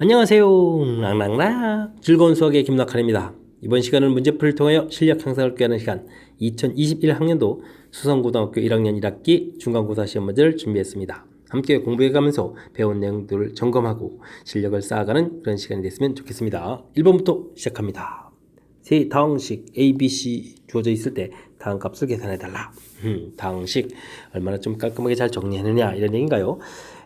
안녕하세요. 랑랑랑 즐거운 수학의 김낙한입니다. 이번 시간은 문제풀이를 통하여 실력 향상을 꾀하는 시간 2021학년도 수성고등학교 1학년 1학기 중간고사 시험 문제를 준비했습니다. 함께 공부해가면서 배운 내용들을 점검하고 실력을 쌓아가는 그런 시간이 됐으면 좋겠습니다. 1번부터 시작합니다. 세 다항식 A, B, C 주어져 있을 때 다항 값을 계산해달라. 다항식 얼마나 좀 깔끔하게 잘 정리하느냐 이런 얘기인가요?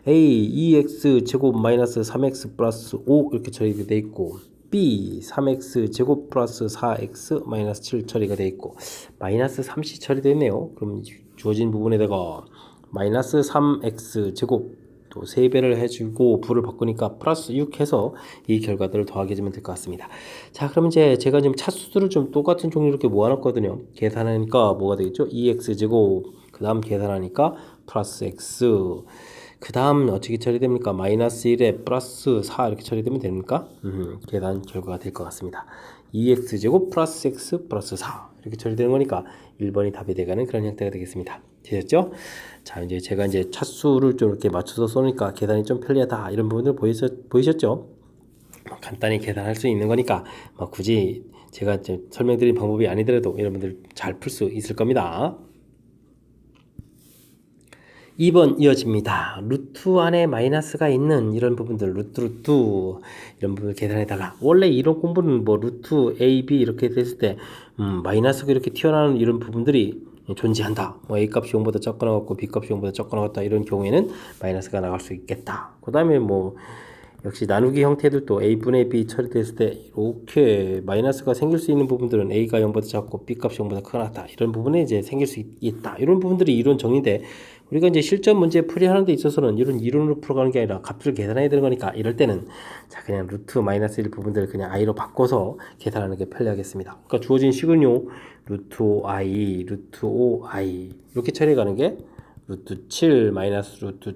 A, 2x 제곱 마이너스 3x 플러스 5 이렇게 처리가 되어 있고, B, 3x 제곱 플러스 4x 마이너스 7 처리가 되어 있고, 마이너스 3c 처리되어 있네요. 그럼 주어진 부분에다가 마이너스 3x 제곱 또 3배를 해주고 부를 바꾸니까 플러스 6 해서 이 결과들을 더하게 해주면 될 것 같습니다. 자, 그럼 이제 제가 지금 차수들을 좀 똑같은 종류 이렇게 모아놨거든요. 계산하니까 뭐가 되겠죠? 2x 제곱, 그 다음 계산하니까 플러스 x, 그 다음 어떻게 처리됩니까? 마이너스 1에 플러스 4 이렇게 처리되면 됩니까? 계산 결과가 될 것 같습니다. 2x제곱 플러스 x 플러스 4 이렇게 처리되는 거니까 1번이 답이 돼가는 그런 형태가 되겠습니다. 되셨죠? 자, 이제 제가 이제 차수를 좀 이렇게 맞춰서 쏘니까 계산이 좀 편리하다 이런 부분들 보이셨죠? 간단히 계산할 수 있는 거니까 굳이 제가 설명드린 방법이 아니더라도 여러분들 잘 풀 수 있을 겁니다. 2번 이어집니다. 루트 안에 마이너스가 있는 이런 부분들, 루트 이런 부분을 계산해달라. 원래 이런 공부는 뭐 루트 A, B 이렇게 됐을 때 마이너스가 이렇게 튀어나오는 이런 부분들이 존재한다. 뭐 A 값이 0보다 작거나 같고 B 값이 0보다 작거나 같다. 이런 경우에는 마이너스가 나갈 수 있겠다. 그 다음에 뭐 역시 나누기 형태들도 A분의 B 처리됐을 때 이렇게 마이너스가 생길 수 있는 부분들은 A가 0보다 작고 B 값이 0보다 크다. 이런 부분에 이제 생길 수 있다. 이런 부분들이 이론 정리인데, 우리가 이제 실전 문제 풀이하는 데 있어서는 이런 이론으로 풀어가는 게 아니라 값을 계산해야 되는 거니까, 이럴 때는 자 그냥 루트 마이너스 1 부분들을 그냥 i로 바꿔서 계산하는 게 편리하겠습니다. 그러니까 주어진 식은요, 루트 i, 루트 5i 이렇게 처리해가는 게 루트 7 마이너스 루트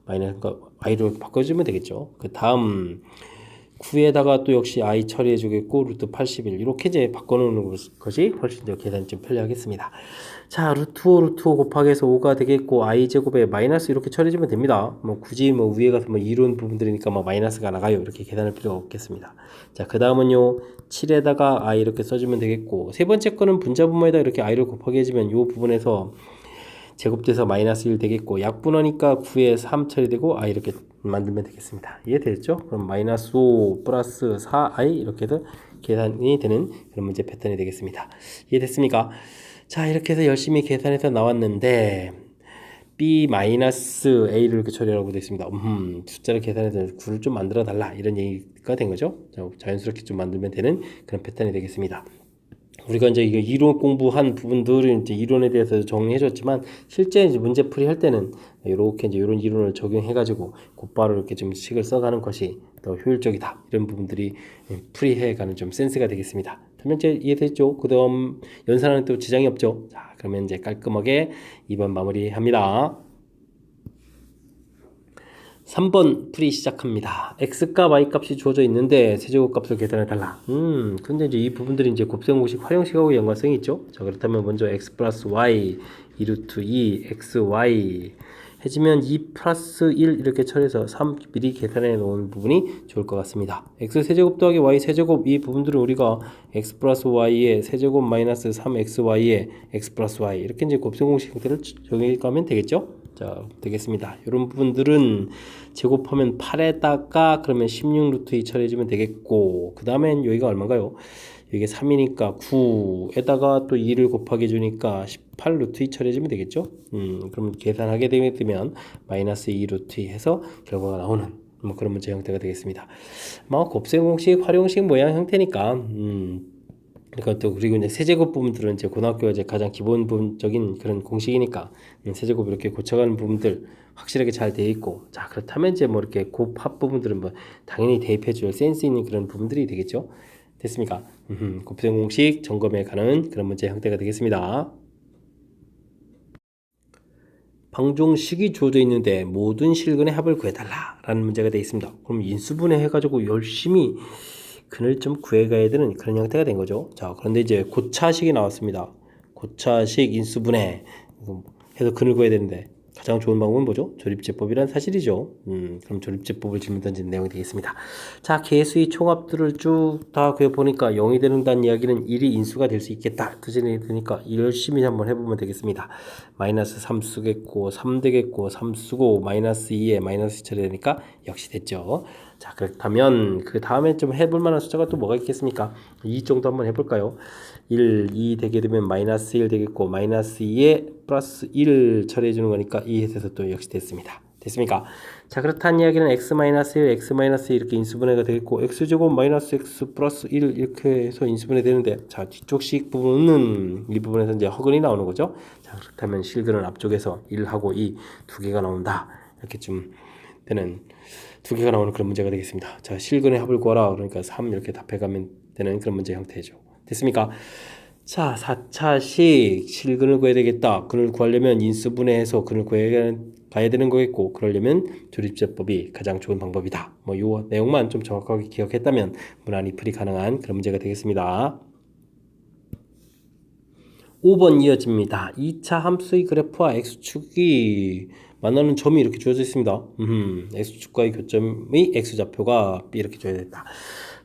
마이너스 i로 바꿔주면 되겠죠. 그 다음 9에다가 또 역시 i 처리해 주겠고, 루트 81 이렇게 이제 바꿔놓는 것이 훨씬 더 계산이 좀 편리하겠습니다. 자, 루트 5 곱하기 해서 5가 되겠고, i 제곱에 마이너스 이렇게 처리해 주면 됩니다. 뭐 굳이 뭐 위에 가서 뭐 이론 부분들이니까 뭐 마이너스가 나가요 이렇게 계산할 필요가 없겠습니다. 자, 그 다음은요, 7에다가 i 이렇게 써주면 되겠고, 세 번째 거는 분자분모에다 이렇게 i를 곱하기 해주면 이 부분에서 제곱돼서 마이너스 1 되겠고, 약분하니까 9에 3 처리되고 i 이렇게 만들면 되겠습니다. 이해되셨죠? 그럼 마이너스 5 플러스 4i 이렇게 해서 계산이 되는 그런 문제 패턴이 되겠습니다. 이해됐습니까? 자, 이렇게 해서 열심히 계산해서 나왔는데 b 마이너스 a를 이렇게 처리하라고 되어 있습니다. 숫자를 계산해서 9를 좀 만들어 달라 이런 얘기가 된 거죠. 자, 자연스럽게 좀 만들면 되는 그런 패턴이 되겠습니다. 우리가 이제 이거 이론 공부한 부분들은 이제 이론에 대해서 정리해줬지만, 실제 이제 문제풀이 할 때는 이렇게 이제 이런 이론을 적용해가지고 곧바로 이렇게 좀 식을 써가는 것이 더 효율적이다. 이런 부분들이 풀이해가는 좀 센스가 되겠습니다. 설명제 이해됐죠? 그 다음 연산하는 또 지장이 없죠? 자, 그러면 이제 깔끔하게 2번 마무리합니다. 3번 풀이 시작합니다. x값, y값이 주어져 있는데 세제곱값을 계산해 달라. 근데 이제 이 부분들이 이제 곱셈공식, 활용식하고 연관성이 있죠. 자, 그렇다면 먼저 x 플러스 y 2루트 2 xy 해주면 2 플러스 1 이렇게 처리해서 3 미리 계산해 놓은 부분이 좋을 것 같습니다. x 세제곱 더하기 y 세제곱, 이 부분들은 우리가 x 플러스 y의 세제곱 마이너스 3xy의 x 플러스 y 이렇게 이제 곱셈공식 형태를 적용하면 되겠죠. 자, 되겠습니다. 이런 부분들은 제곱하면 8에다가 그러면 16루트 2 처리해주면 되겠고, 그 다음엔 여기가 얼마인가요? 이게 3이니까 9에다가 또 2를 곱하기 주니까 18루트 2 처리해주면 되겠죠? 그럼 계산하게 되면 마이너스 2루트 2 해서 결과가 나오는 뭐 그런 문제 형태가 되겠습니다. 곱셈공식, 활용식 모양 형태니까 그러니까 또 그리고 이제 세제곱 부분들은 이제 고등학교 이제 가장 기본적인 그런 공식이니까 세제곱 이렇게 고쳐가는 부분들 확실하게 잘 되어 있고, 자, 그렇다면 이제 뭐 이렇게 곱합 부분들은 뭐 당연히 대입해줄 센스 있는 그런 부분들이 되겠죠. 됐습니까? 곱셈 공식 점검해 가는 그런 문제 형태가 되겠습니다. 방정식이 주어져 있는데 모든 실근의 합을 구해달라 라는 문제가 되어 있습니다. 그럼 인수분해 해가지고 열심히 근을 좀 구해가야 되는 그런 형태가 된 거죠. 자, 그런데 이제 고차식이 나왔습니다. 고차식 인수분해 해서 근을 구해야 되는데, 가장 좋은 방법은 뭐죠? 조립제법이란 사실이죠. 그럼 조립제법을 질문 던지는 내용이 되겠습니다. 자, 개수의 총합들을 쭉 다 그려보니까 0이 되는다는 이야기는 1이 인수가 될 수 있겠다. 뜻이 되니까 열심히 한번 해보면 되겠습니다. 마이너스 3 쓰겠고 3 되겠고 3 쓰고 마이너스 2에 마이너스 처리되니까 역시 됐죠. 자, 그렇다면 그 다음에 좀 해볼 만한 숫자가 또 뭐가 있겠습니까? 2 정도 한번 해볼까요? 1, 2 되게 되면 마이너스 1 되겠고 마이너스 2에 플러스 1 처리해 주는 거니까 2에서 또 역시 됐습니다. 됐습니까? 자, 그렇다는 이야기는 x-1, x-2 이렇게 인수분해가 되겠고 x제곱 마이너스 x 플러스 1 이렇게 해서 인수분해 되는데 자, 뒤쪽식 부분은 이 부분에서 이제 허근이 나오는 거죠. 자, 그렇다면 실근은 앞쪽에서 1하고 2 두 개가 나온다. 이렇게 좀 되는 두 개가 나오는 그런 문제가 되겠습니다. 자, 실근의 합을 구하라. 그러니까 3 이렇게 답해가면 되는 그런 문제 형태죠. 됐습니까? 자, 4차식 실근을 구해야 되겠다. 근을 구하려면 인수분해해서 근을 가야 되는 거겠고 그러려면 조립제법이 가장 좋은 방법이다. 뭐 요 내용만 좀 정확하게 기억했다면 무난히 풀이 가능한 그런 문제가 되겠습니다. 5번 이어집니다. 2차 함수의 그래프와 x축이 만나는 점이 이렇게 주어져 있습니다. x축과의 교점의 x좌표가 이렇게 주어져 있다.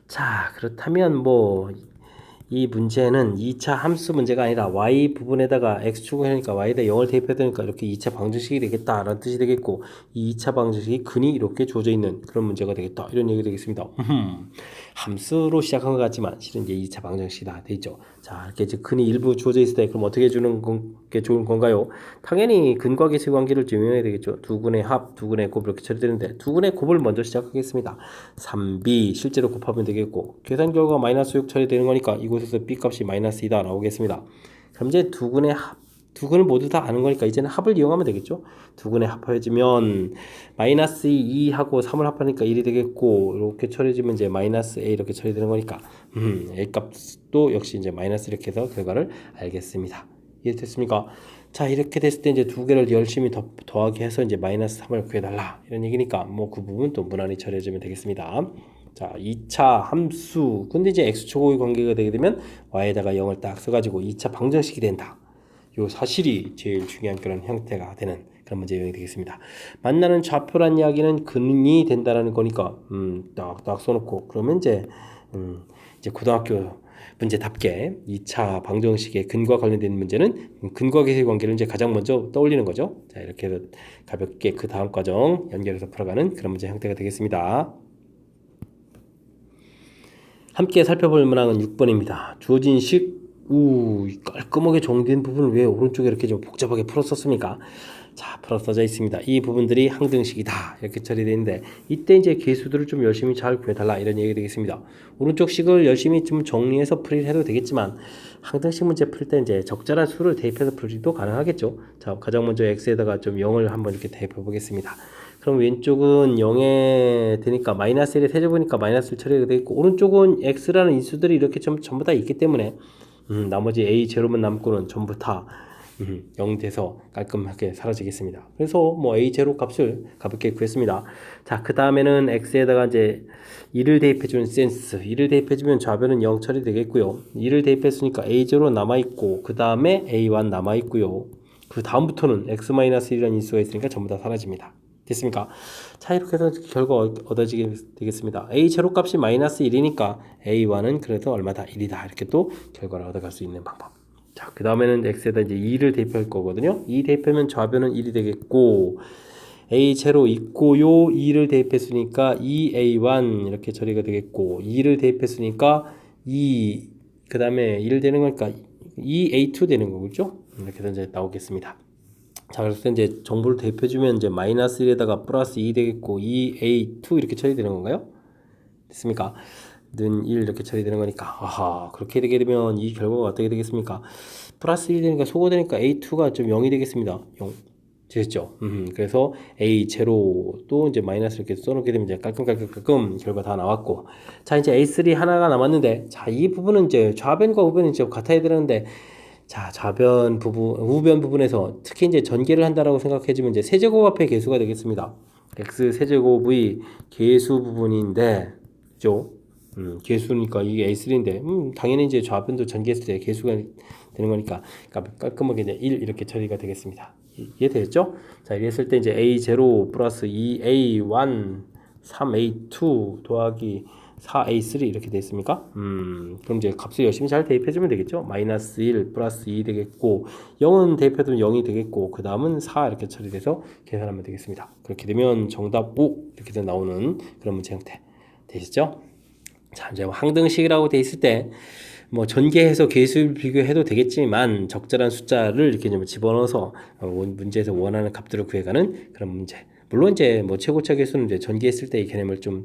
자, 그렇다면 뭐 이 문제는 2차 함수 문제가 아니라 y 부분에다가 x축을 하니까 y에다 0을 대입해야 되니까 이렇게 2차 방정식이 되겠다라는 뜻이 되겠고 이 2차 방정식이 근이 이렇게 주어져 있는 그런 문제가 되겠다 이런 얘기 되겠습니다. 함수로 시작한 것 같지만 실은 이제 2차 방정식이 다 돼 있죠. 자, 이렇게 이제 근이 일부 주어져 있을 때 그럼 어떻게 해주는 게 좋은 건가요? 당연히 근과 계수의 관계를 증명해야 되겠죠. 두 근의 합, 두 근의 곱 이렇게 처리되는데 두 근의 곱을 먼저 시작하겠습니다. 3b 실제로 곱하면 되겠고 계산 결과 마이너스 6 처리되는 거니까 이곳에서 b 값이 마이너스 2다 나오겠습니다. 그럼 이제 두 근의 합, 두 근을 모두 다 아는 거니까 이제는 합을 이용하면 되겠죠. 두 근의 합해지면 마이너스 2하고 3을 합하니까 1이 되겠고 이렇게 처리해지면 이제 마이너스 a 이렇게 처리되는 거니까 a 값도 역시 이제 마이너스 이렇게 해서 결과를 알겠습니다. 이해됐습니까? 자, 이렇게 됐을 때 이제 두 개를 열심히 더하기 해서 이제 마이너스 3을 구해달라 이런 얘기니까 뭐 그 부분 또 무난히 처리해주면 되겠습니다. 자, 2차 함수 근데 이제 x축의 관계가 되게 되면 y에다가 0을 딱 써가지고 2차 방정식이 된다. 요 사실이 제일 중요한 그런 형태가 되는 그런 문제 유형이 되겠습니다. 만나는 좌표란 이야기는 근이 된다라는 거니까 딱 써놓고 그러면 이제 고등학교 문제답게 2차 방정식의 근과 관련된 문제는 근과 계수의 관계를 이제 가장 먼저 떠올리는 거죠. 자, 이렇게 해서 가볍게 그 다음 과정 연결해서 풀어가는 그런 문제 형태가 되겠습니다. 함께 살펴볼 문항은 6번입니다. 주어진 식 깔끔하게 정리된 부분을 왜 오른쪽에 이렇게 좀 복잡하게 풀었었습니까? 자, 풀어 써져 있습니다. 이 부분들이 항등식이다 이렇게 처리되어 있는데 이때 이제 계수들을 좀 열심히 잘 구해달라 이런 얘기 되겠습니다. 오른쪽 식을 열심히 좀 정리해서 풀이를 해도 되겠지만 항등식 문제 풀 때 이제 적절한 수를 대입해서 풀이도 가능하겠죠. 자, 가장 먼저 x에다가 좀 0을 한번 이렇게 대입해 보겠습니다. 그럼 왼쪽은 0에 되니까 마이너스 1에 세제곱이니까 마이너스 1 처리가 되겠고 오른쪽은 x라는 인수들이 이렇게 전부 다 있기 때문에 나머지 a 제로만 남고는 전부 다 0 돼서 깔끔하게 사라지겠습니다. 그래서 뭐 a 제로 값을 가볍게 구했습니다. 자, 그 다음에는 x에다가 이제 2를 대입해주는 센스 2를 대입해주면 좌변은 0 처리되겠고요. 2를 대입했으니까 a 제로 남아있고 그 다음에 a1 남아있고요. 그 다음부터는 x-1이라는 인수가 있으니까 전부 다 사라집니다. 됐습니까? 자, 이렇게 해서 결과 얻어지게 되겠습니다. a 제로 값이 마이너스 1이니까 a1은 그래도 얼마다 1이다 이렇게 또 결과를 얻어갈 수 있는 방법. 자, 그 다음에는 x에다 이제 2를 대입할 거거든요. 2 대입하면 좌변은 1이 되겠고 a 제로 있고요. 2를 대입했으니까 2a1 이렇게 처리가 되겠고 2를 대입했으니까 2 그 다음에 1 되는 거니까 2a2 되는 거겠죠? 이렇게 해서 이제 나오겠습니다. 자, 그래서 이제 정보를 대입해주면 이제 마이너스 1에다가 플러스 2 되겠고 2a2 이렇게 처리되는 건가요? 됐습니까? 는 1 이렇게 처리되는 거니까 아하, 그렇게 되게 되면 이 결과가 어떻게 되겠습니까? 플러스 1 되니까 소거되니까 a2가 좀 0이 되겠습니다. 0 되겠죠? 그래서 a0 또 이제 마이너스 이렇게 써놓게 되면 이제 깔끔 결과 다 나왔고 자, 이제 a3 하나가 남았는데 자, 이 부분은 이제 좌변과 우변이 이제 같아야 되는데 자, 좌변 부분, 우변 부분에서 특히 이제 전개를 한다라고 생각해주면 이제 세제곱 앞에 계수가 되겠습니다. x 세제곱의 계수 부분인데, 그죠? 계수니까 이게 a3인데, 당연히 이제 좌변도 전개했을 때 계수가 되는 거니까 깔끔하게 이제 1 이렇게 처리가 되겠습니다. 이해되겠죠? 자, 이랬을 때 이제 A0 플러스 2A1 3A2 더하기 4A3 이렇게 됐습니까? 그럼 이제 값을 열심히 잘 대입해주면 되겠죠? 마이너스 1 플러스 2 되겠고 0은 대입해두면 0이 되겠고 그 다음은 4 이렇게 처리돼서 계산하면 되겠습니다. 그렇게 되면 정답 5 이렇게 나오는 그런 문제 형태 되시죠? 자, 이제 항등식이라고 돼 있을 때 뭐 전개해서 개수를 비교해도 되겠지만 적절한 숫자를 이렇게 좀 집어넣어서 문제에서 원하는 값들을 구해가는 그런 문제. 물론 이제 뭐 최고차 개수는 이제 전개했을 때 이 개념을 좀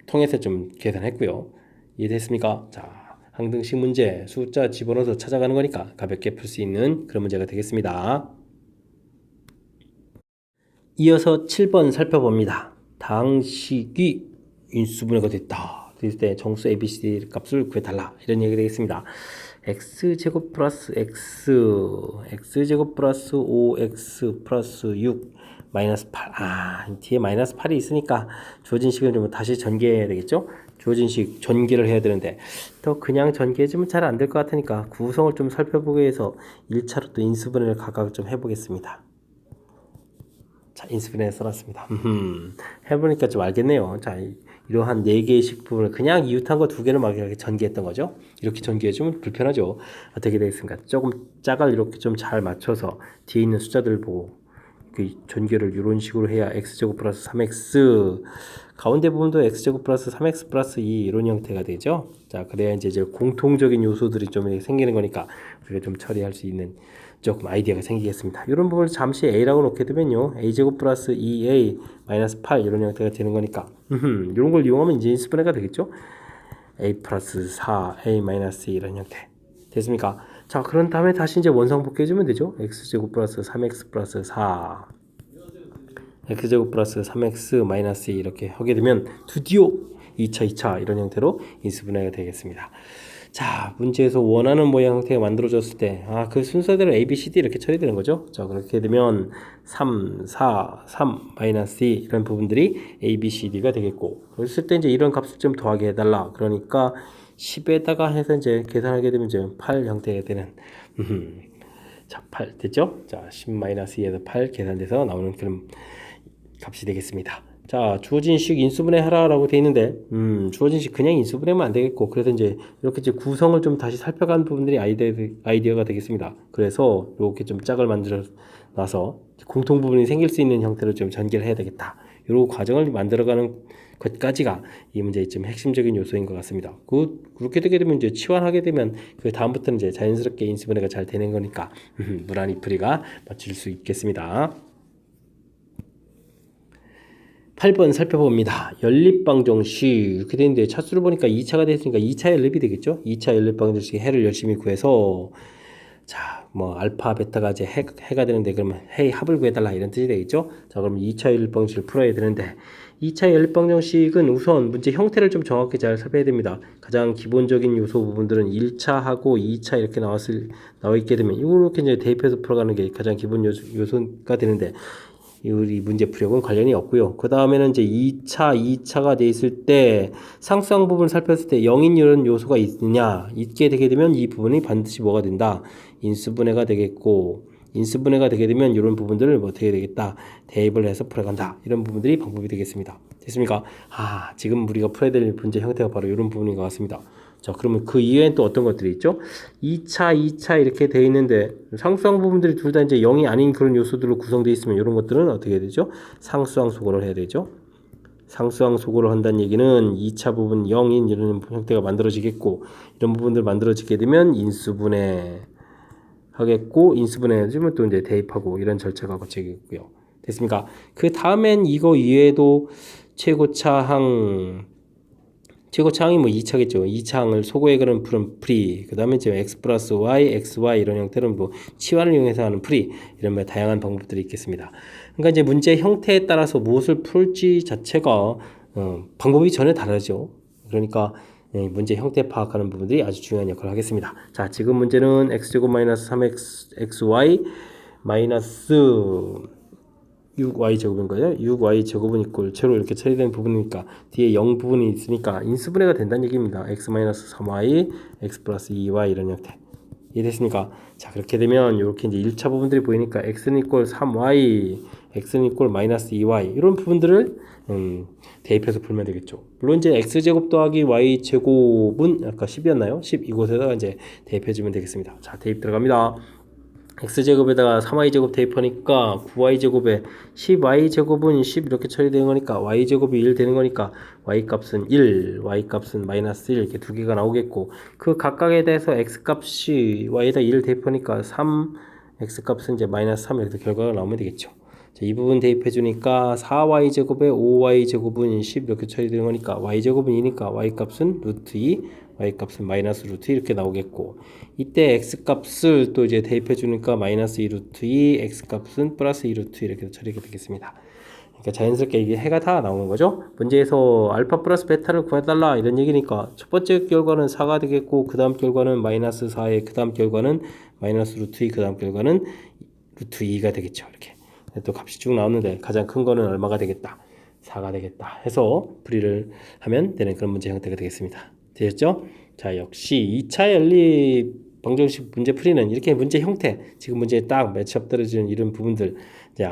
통해서 좀 계산했고요. 이해됐습니까? 자, 항등식 문제 숫자 집어넣어서 찾아가는 거니까 가볍게 풀 수 있는 그런 문제가 되겠습니다. 이어서 7번 살펴봅니다. 당식이 인수분해가 됐다. 그럴 때 정수 ABCD 값을 구해달라. 이런 얘기가 되겠습니다. x제곱 플러스 x제곱 플러스 5x 플러스 6 마이너스 8. 뒤에 마이너스 8이 있으니까 주어진 식을 좀 다시 전개해야 되겠죠? 주어진 식 전개를 해야 되는데 또 그냥 전개해주면 잘 안 될 것 같으니까 구성을 좀 살펴보기 위해서 1차로 또 인수분해를 각각 좀 해보겠습니다. 자, 인수분해 써놨습니다. 해보니까 좀 알겠네요. 자, 이러한 4개의 부분을 그냥 이웃한 거 2개를 막 이렇게 전개했던 거죠. 이렇게 전개해주면 불편하죠. 어떻게 되겠습니까? 조금 짝을 이렇게 좀 잘 맞춰서 뒤에 있는 숫자들 보고 그 전개를 이런 식으로 해야 x제곱 플러스 3x 가운데 부분도 x제곱 플러스 3x 플러스 2 이런 형태가 되죠. 자, 그래야 이제 공통적인 요소들이 좀 생기는 거니까 우리가 좀 처리할 수 있는 조금 아이디어가 생기겠습니다. 이런 부분을 잠시 a라고 놓게 되면요, a제곱 플러스 2a 마이너스 8 이런 형태가 되는 거니까 이런 걸 이용하면 이제 인수분해가 되겠죠. a 플러스 4 a 마이너스 2 이런 형태 됐습니까? 자, 그런 다음에 다시 이제 원상복귀 해주면 되죠. x제곱 플러스 3x 플러스 4 x제곱 플러스 3x 마이너스 2 이렇게 하게 되면 드디어 2차 이런 형태로 인수분해가 되겠습니다. 자, 문제에서 원하는 모양 형태가 만들어졌을 때 그 순서대로 A, B, C, D 이렇게 처리되는 거죠. 자, 그렇게 되면 3, 4, 3, 마이너스 2 이런 부분들이 A, B, C, D가 되겠고 그랬을 때 이제 이런 값을 좀 더하게 해달라. 그러니까 10에다가 해서 이제 계산하게 되면 이제 8 형태가 되는 자, 8 됐죠? 자, 10-2에서 8 계산돼서 나오는 그런 값이 되겠습니다. 자, 주어진 식 인수분해 하라라고 돼 있는데, 주어진 식 그냥 인수분해하면 안 되겠고, 그래서 이제 이렇게 이제 구성을 좀 다시 살펴가는 부분들이 아이디어가 되겠습니다. 그래서 이렇게 좀 짝을 만들어 놔서 공통 부분이 생길 수 있는 형태로 좀 전개를 해야 되겠다. 이런 과정을 만들어가는 것까지가 이 문제의 좀 핵심적인 요소인 것 같습니다. 그렇게 되게 되면 이제 치환하게 되면 그 다음부터는 이제 자연스럽게 인수분해가 잘 되는 거니까 무난히 풀이가 맞출 수 있겠습니다. 8번 살펴봅니다. 연립방정식 이렇게 되는데 차수를 보니까 2차가 됐으니까 2차 연립이 되겠죠. 2차 연립방정식 해를 열심히 구해서 자, 뭐 알파 베타가 이제 해가 되는데 그러면 해의 합을 구해달라 이런 뜻이 되겠죠. 자, 그럼 2차 연립방정식을 풀어야 되는데 2차 연립방정식은 우선 문제 형태를 좀 정확히 잘 살펴야 됩니다. 가장 기본적인 요소 부분들은 1차하고 2차 이렇게 나와 있게 되면 이렇게 이제 대입해서 풀어가는 게 가장 기본 요소가 되는데 우리 문제 풀이하고는 관련이 없고요. 그 다음에는 이제 2차가 돼 있을 때 상수항 부분을 살폈을 때 0인 이런 요소가 있게 되게 되면 이 부분이 반드시 뭐가 된다? 인수분해가 되겠고 인수분해가 되게 되면 이런 부분들을 뭐 어떻게 되겠다? 대입을 해서 풀어간다. 이런 부분들이 방법이 되겠습니다. 됐습니까? 지금 우리가 풀어야 될 문제 형태가 바로 이런 부분인 것 같습니다. 자, 그러면 그 이외엔 또 어떤 것들이 있죠? 2차 이렇게 돼 있는데 상수항 부분들이 둘 다 이제 0이 아닌 그런 요소들로 구성되어 있으면 이런 것들은 어떻게 해야 되죠? 상수항 소거를 해야 되죠. 상수항 소거를 한다는 얘기는 2차 부분 0인 이런 형태가 만들어지겠고 이런 부분들 만들어지게 되면 인수분해 하겠고 인수분해 해주면 또 이제 대입하고 이런 절차가 거치겠고요. 됐습니까? 그 다음엔 이거 이외에도 최고차항이 뭐 2차겠죠. 2차항을 소거해 그런 풀이, 그 다음에 이제 x 플러스 y, xy 이런 형태는 뭐 치환을 이용해서 하는 풀이, 이런 뭐 다양한 방법들이 있겠습니다. 그러니까 이제 문제 형태에 따라서 무엇을 풀지 자체가 방법이 전혀 다르죠. 그러니까 문제 형태 파악하는 부분들이 아주 중요한 역할을 하겠습니다. 자, 지금 문제는 x제곱 마이너스 3x, xy 마이너스 6y제곱인 거예요. 6y제곱은 있고 채로 이렇게 처리된 부분이니까 뒤에 0 부분이 있으니까 인수분해가 된다는 얘기입니다. x-3y, x 플러스 2y 이런 형태. 이해됐습니까? 자, 그렇게 되면 이렇게 이제 1차 부분들이 보이니까 x는 이꼴 3y, x는 이꼴 마이너스 2y 이런 부분들을 대입해서 풀면 되겠죠. 물론 이제 x제곱 더하기 y제곱은 아까 10이었나요? 10 이곳에다가 이제 대입해주면 되겠습니다. 자, 대입 들어갑니다. x제곱에다가 3y제곱 대입하니까 9y제곱에 10y제곱은 10 이렇게 처리되는 거니까 y제곱이 1 되는 거니까 y값은 1, y값은 마이너스 1 이렇게 두 개가 나오겠고 그 각각에 대해서 x값이 y에다 1 대입하니까 3, x값은 이제 마이너스 3 이렇게 결과가 나오면 되겠죠. 자, 이 부분 대입해 주니까 4y제곱에 5y제곱은 10 이렇게 처리되는 거니까 y제곱은 2니까 y값은 루트 2, y값은 마이너스 루트 2 이렇게 나오겠고 이때 x값을 또 이제 대입해 주니까 마이너스 2 루트 2, x값은 플러스 2 루트 2 이렇게 처리가 되겠습니다. 그러니까 자연스럽게 이게 해가 다 나오는 거죠. 문제에서 알파 플러스 베타를 구해달라 이런 얘기니까 첫 번째 결과는 4가 되겠고 그 다음 결과는 마이너스 4에 그 다음 결과는 마이너스 루트 2, 그 다음 결과는 루트 2가 되겠죠. 이렇게 또 값이 쭉 나오는데 가장 큰 거는 얼마가 되겠다? 4가 되겠다 해서 풀이를 하면 되는 그런 문제 형태가 되겠습니다. 되셨죠? 자, 역시 2차 연립 방정식 문제 풀이는 이렇게 문제 형태, 지금 문제에 딱 매치업 떨어지는 이런 부분들 이제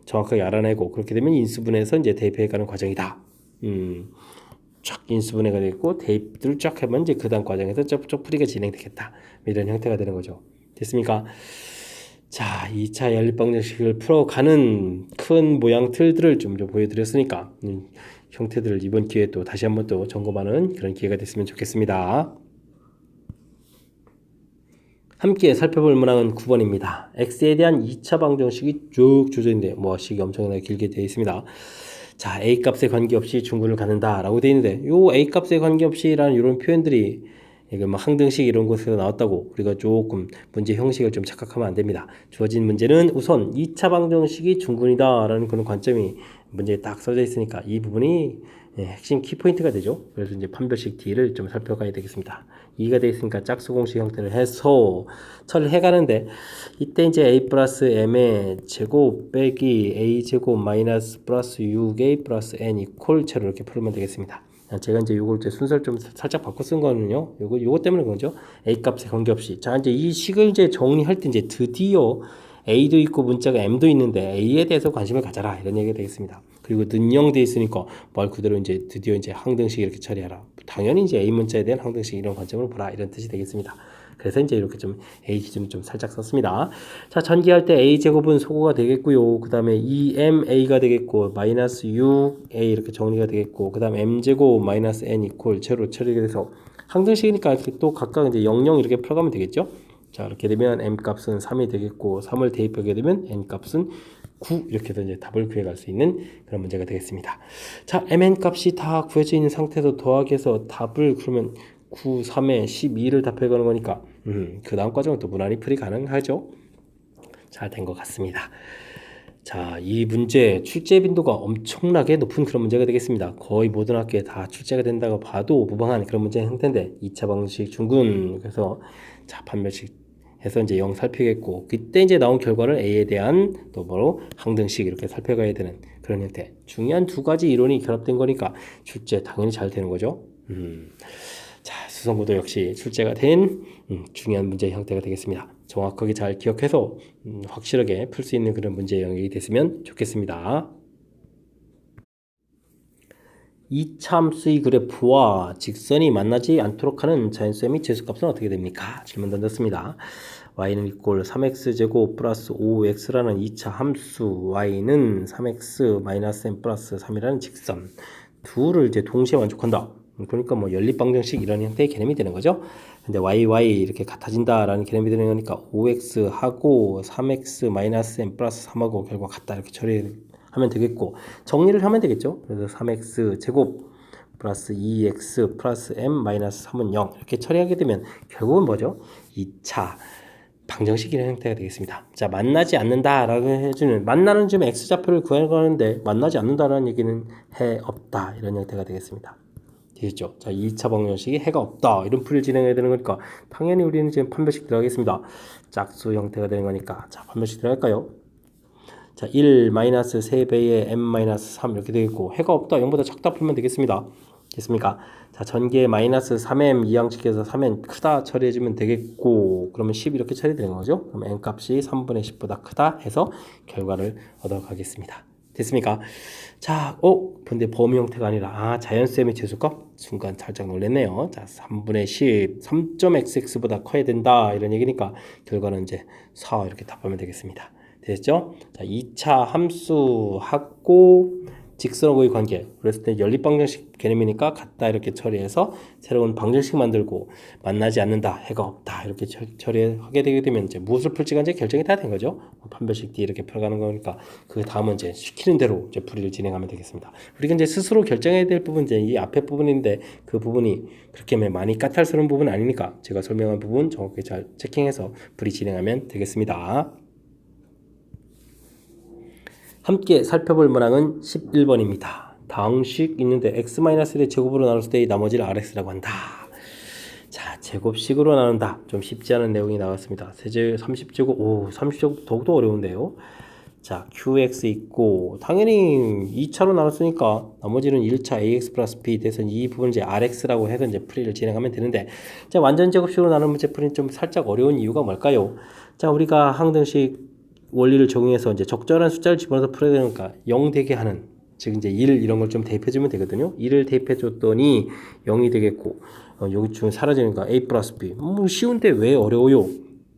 정확하게 알아내고 그렇게 되면 인수분해에서 이제 대입해 가는 과정이다. 쫙 인수분해가 되고 대입들을 쫙 하면 이제 그 다음 과정에서 쭉 풀이가 진행되겠다. 이런 형태가 되는 거죠. 됐습니까? 자, 2차 연립 방정식을 풀어가는 큰 모양 틀들을 좀 보여드렸으니까 형태들을 이번 기회에 또 다시 한번 또 점검하는 그런 기회가 됐으면 좋겠습니다. 함께 살펴볼 문항은 9번입니다. x에 대한 2차 방정식이 쭉 조져있는데 식이 엄청나게 길게 되어 있습니다. 자, a값에 관계없이 중근을 갖는다 라고 되어 있는데 요 a값에 관계없이라는 이런 표현들이 이게 항등식 이런 곳에서 나왔다고 우리가 조금 문제 형식을 좀 착각하면 안 됩니다. 주어진 문제는 우선 2차 방정식이 중근이다 라는 그런 관점이 문제에 딱 써져 있으니까 이 부분이 핵심 키포인트가 되죠. 그래서 이제 판별식 D를 좀 살펴가야 되겠습니다. 2가 되어 있으니까 짝수공식 형태를 해서 처리를 해가는데 이때 이제 a 플러스 m의 제곱 빼기 a 제곱 마이너스 플러스 6a 플러스 n 이퀄 채로 이렇게 풀면 되겠습니다. 제가 이제 요걸 이제 순서를 좀 살짝 바꿔 쓴 거는요. 요거 때문에 그런죠. a 값에 관계없이. 자, 이제 이 식을 이제 정리할 때 이제 드디어 a도 있고 문자가 m도 있는데 a에 대해서 관심을 가져라 이런 얘기가 되겠습니다. 그리고 는영 돼 있으니까 말 그대로 이제 드디어 이제 항등식 이렇게 처리하라. 당연히 이제 a 문자에 대한 항등식 이런 관점으로 보라 이런 뜻이 되겠습니다. 그래서 이제 이렇게 좀 a 기준을 좀 살짝 썼습니다. 자, 전개할 때 a 제곱은 소거가 되겠고요. 그 다음에 2ma가 되겠고 마이너스 6a 이렇게 정리가 되겠고 그 다음 m 제곱 마이너스 n 이퀄 제로 처리가 돼서 항등식이니까 이렇게 또 각각 이제 00 이렇게 풀어가면 되겠죠. 자, 이렇게 되면 m 값은 3이 되겠고 3을 대입하게 되면 n 값은 9 이렇게 해서 이제 답을 구해갈 수 있는 그런 문제가 되겠습니다. 자, mn 값이 다 구해져 있는 상태에서 더하기해서 답을 그러면 9, 3에 12를 답해가는 거니까 그 다음 과정은 또 무난히 풀이 가능하죠. 잘 된 것 같습니다. 자, 이 문제 출제 빈도가 엄청나게 높은 그런 문제가 되겠습니다. 거의 모든 학교에 다 출제가 된다고 봐도 무방한 그런 문제 형태인데 2차 방식 중근 그래서 자, 판별식 해서 이제 0 살피겠고 그때 이제 나온 결과를 a에 대한 또 뭐로 항등식 이렇게 살펴가야 되는 그런 형태. 중요한 두 가지 이론이 결합된 거니까 출제 당연히 잘 되는 거죠. 자, 수성구도 역시 출제가 된 중요한 문제 형태가 되겠습니다. 정확하게 잘 기억해서 확실하게 풀 수 있는 그런 문제 영역이 됐으면 좋겠습니다. 이차함수의 그래프와 직선이 만나지 않도록 하는 자연수의 및 재수값은 어떻게 됩니까? 질문 던졌습니다. y는 이꼴 3x제곱 플러스 5x라는 2차 함수 y는 3x 마이너스 n 플러스 3이라는 직선 둘을 이제 동시에 만족한다. 그러니까 뭐 연립방정식 이런 형태의 개념이 되는 거죠. 근데 y 이렇게 같아진다라는 개념이 되는 거니까 5x하고 3x 마이너스 n 플러스 3하고 결과 같다 이렇게 처리하면 되겠고 정리를 하면 되겠죠. 그래서 3x 제곱 플러스 2x 플러스 m 마이너스 3은 0 이렇게 처리하게 되면 결국은 뭐죠? 2차 방정식이라는 형태가 되겠습니다. 자, 만나지 않는다라고 해주는 만나는 좀 x좌표를 구해가는데 만나지 않는다라는 얘기는 해 없다 이런 형태가 되겠습니다. 되겠죠? 자, 2차 방정식이 해가 없다 이런 풀이를 진행해야 되는 거니까 당연히 우리는 지금 판별식 들어가겠습니다. 짝수 형태가 되는 거니까 자, 판별식 들어갈까요? 자, 1 마이너스 3배의 m 마이너스 3 이렇게 되겠고 해가 없다 0보다 작다 풀면 되겠습니다. 됐습니까? 자, 전개 마이너스 3m 이항식에서 3m 크다 처리해주면 되겠고, 그러면 10 이렇게 처리되는 거죠? 그럼 n 값이 3분의 10보다 크다 해서 결과를 얻어가겠습니다. 됐습니까? 자, 근데 범위 형태가 아니라, 자연수의 재수값? 순간 살짝 놀랐네요. 자, 3분의 10, 3.xx보다 커야 된다. 이런 얘기니까, 결과는 이제 4 이렇게 답하면 되겠습니다. 됐죠? 자, 2차 함수하고, 직선하고의 관계. 그랬을 때 연립방정식 개념이니까 같다 이렇게 처리해서 새로운 방정식 만들고 만나지 않는다, 해가 없다 이렇게 처리하게 되게 되면 이제 무엇을 풀지가 이제 결정이 다 된 거죠. 판별식 D 이렇게 풀어가는 거니까 그 다음은 이제 시키는 대로 이제 풀이를 진행하면 되겠습니다. 우리가 이제 스스로 결정해야 될 부분 이제 이 앞에 부분인데 그 부분이 그렇게 많이 까탈스러운 부분은 아니니까 제가 설명한 부분 정확히 잘 체킹해서 풀이 진행하면 되겠습니다. 함께 살펴볼 문항은 11번입니다. 다항식 있는데 x-1의 제곱으로 나눴을 때 나머지를 rx라고 한다. 자, 제곱식으로 나눈다. 좀 쉽지 않은 내용이 나왔습니다. 세제 30제곱, 30제곱 더욱더 어려운데요. 자, qx 있고 당연히 2차로 나눴으니까 나머지는 1차 ax 플러스 b 돼서 이 부분을 이제 rx라고 해서 이제 풀이를 진행하면 되는데, 자, 완전 제곱식으로 나눈 문제 풀이는 좀 살짝 어려운 이유가 뭘까요? 자, 우리가 항등식 원리를 적용해서 이제 적절한 숫자를 집어넣어서 풀어야 되니까 0 되게 하는, 즉 이제 1 이런 걸 좀 대입해 주면 되거든요. 1을 대입해 줬더니 0이 되겠고, 여기 중 사라지니까 a 플러스 b. 쉬운데 왜 어려워요?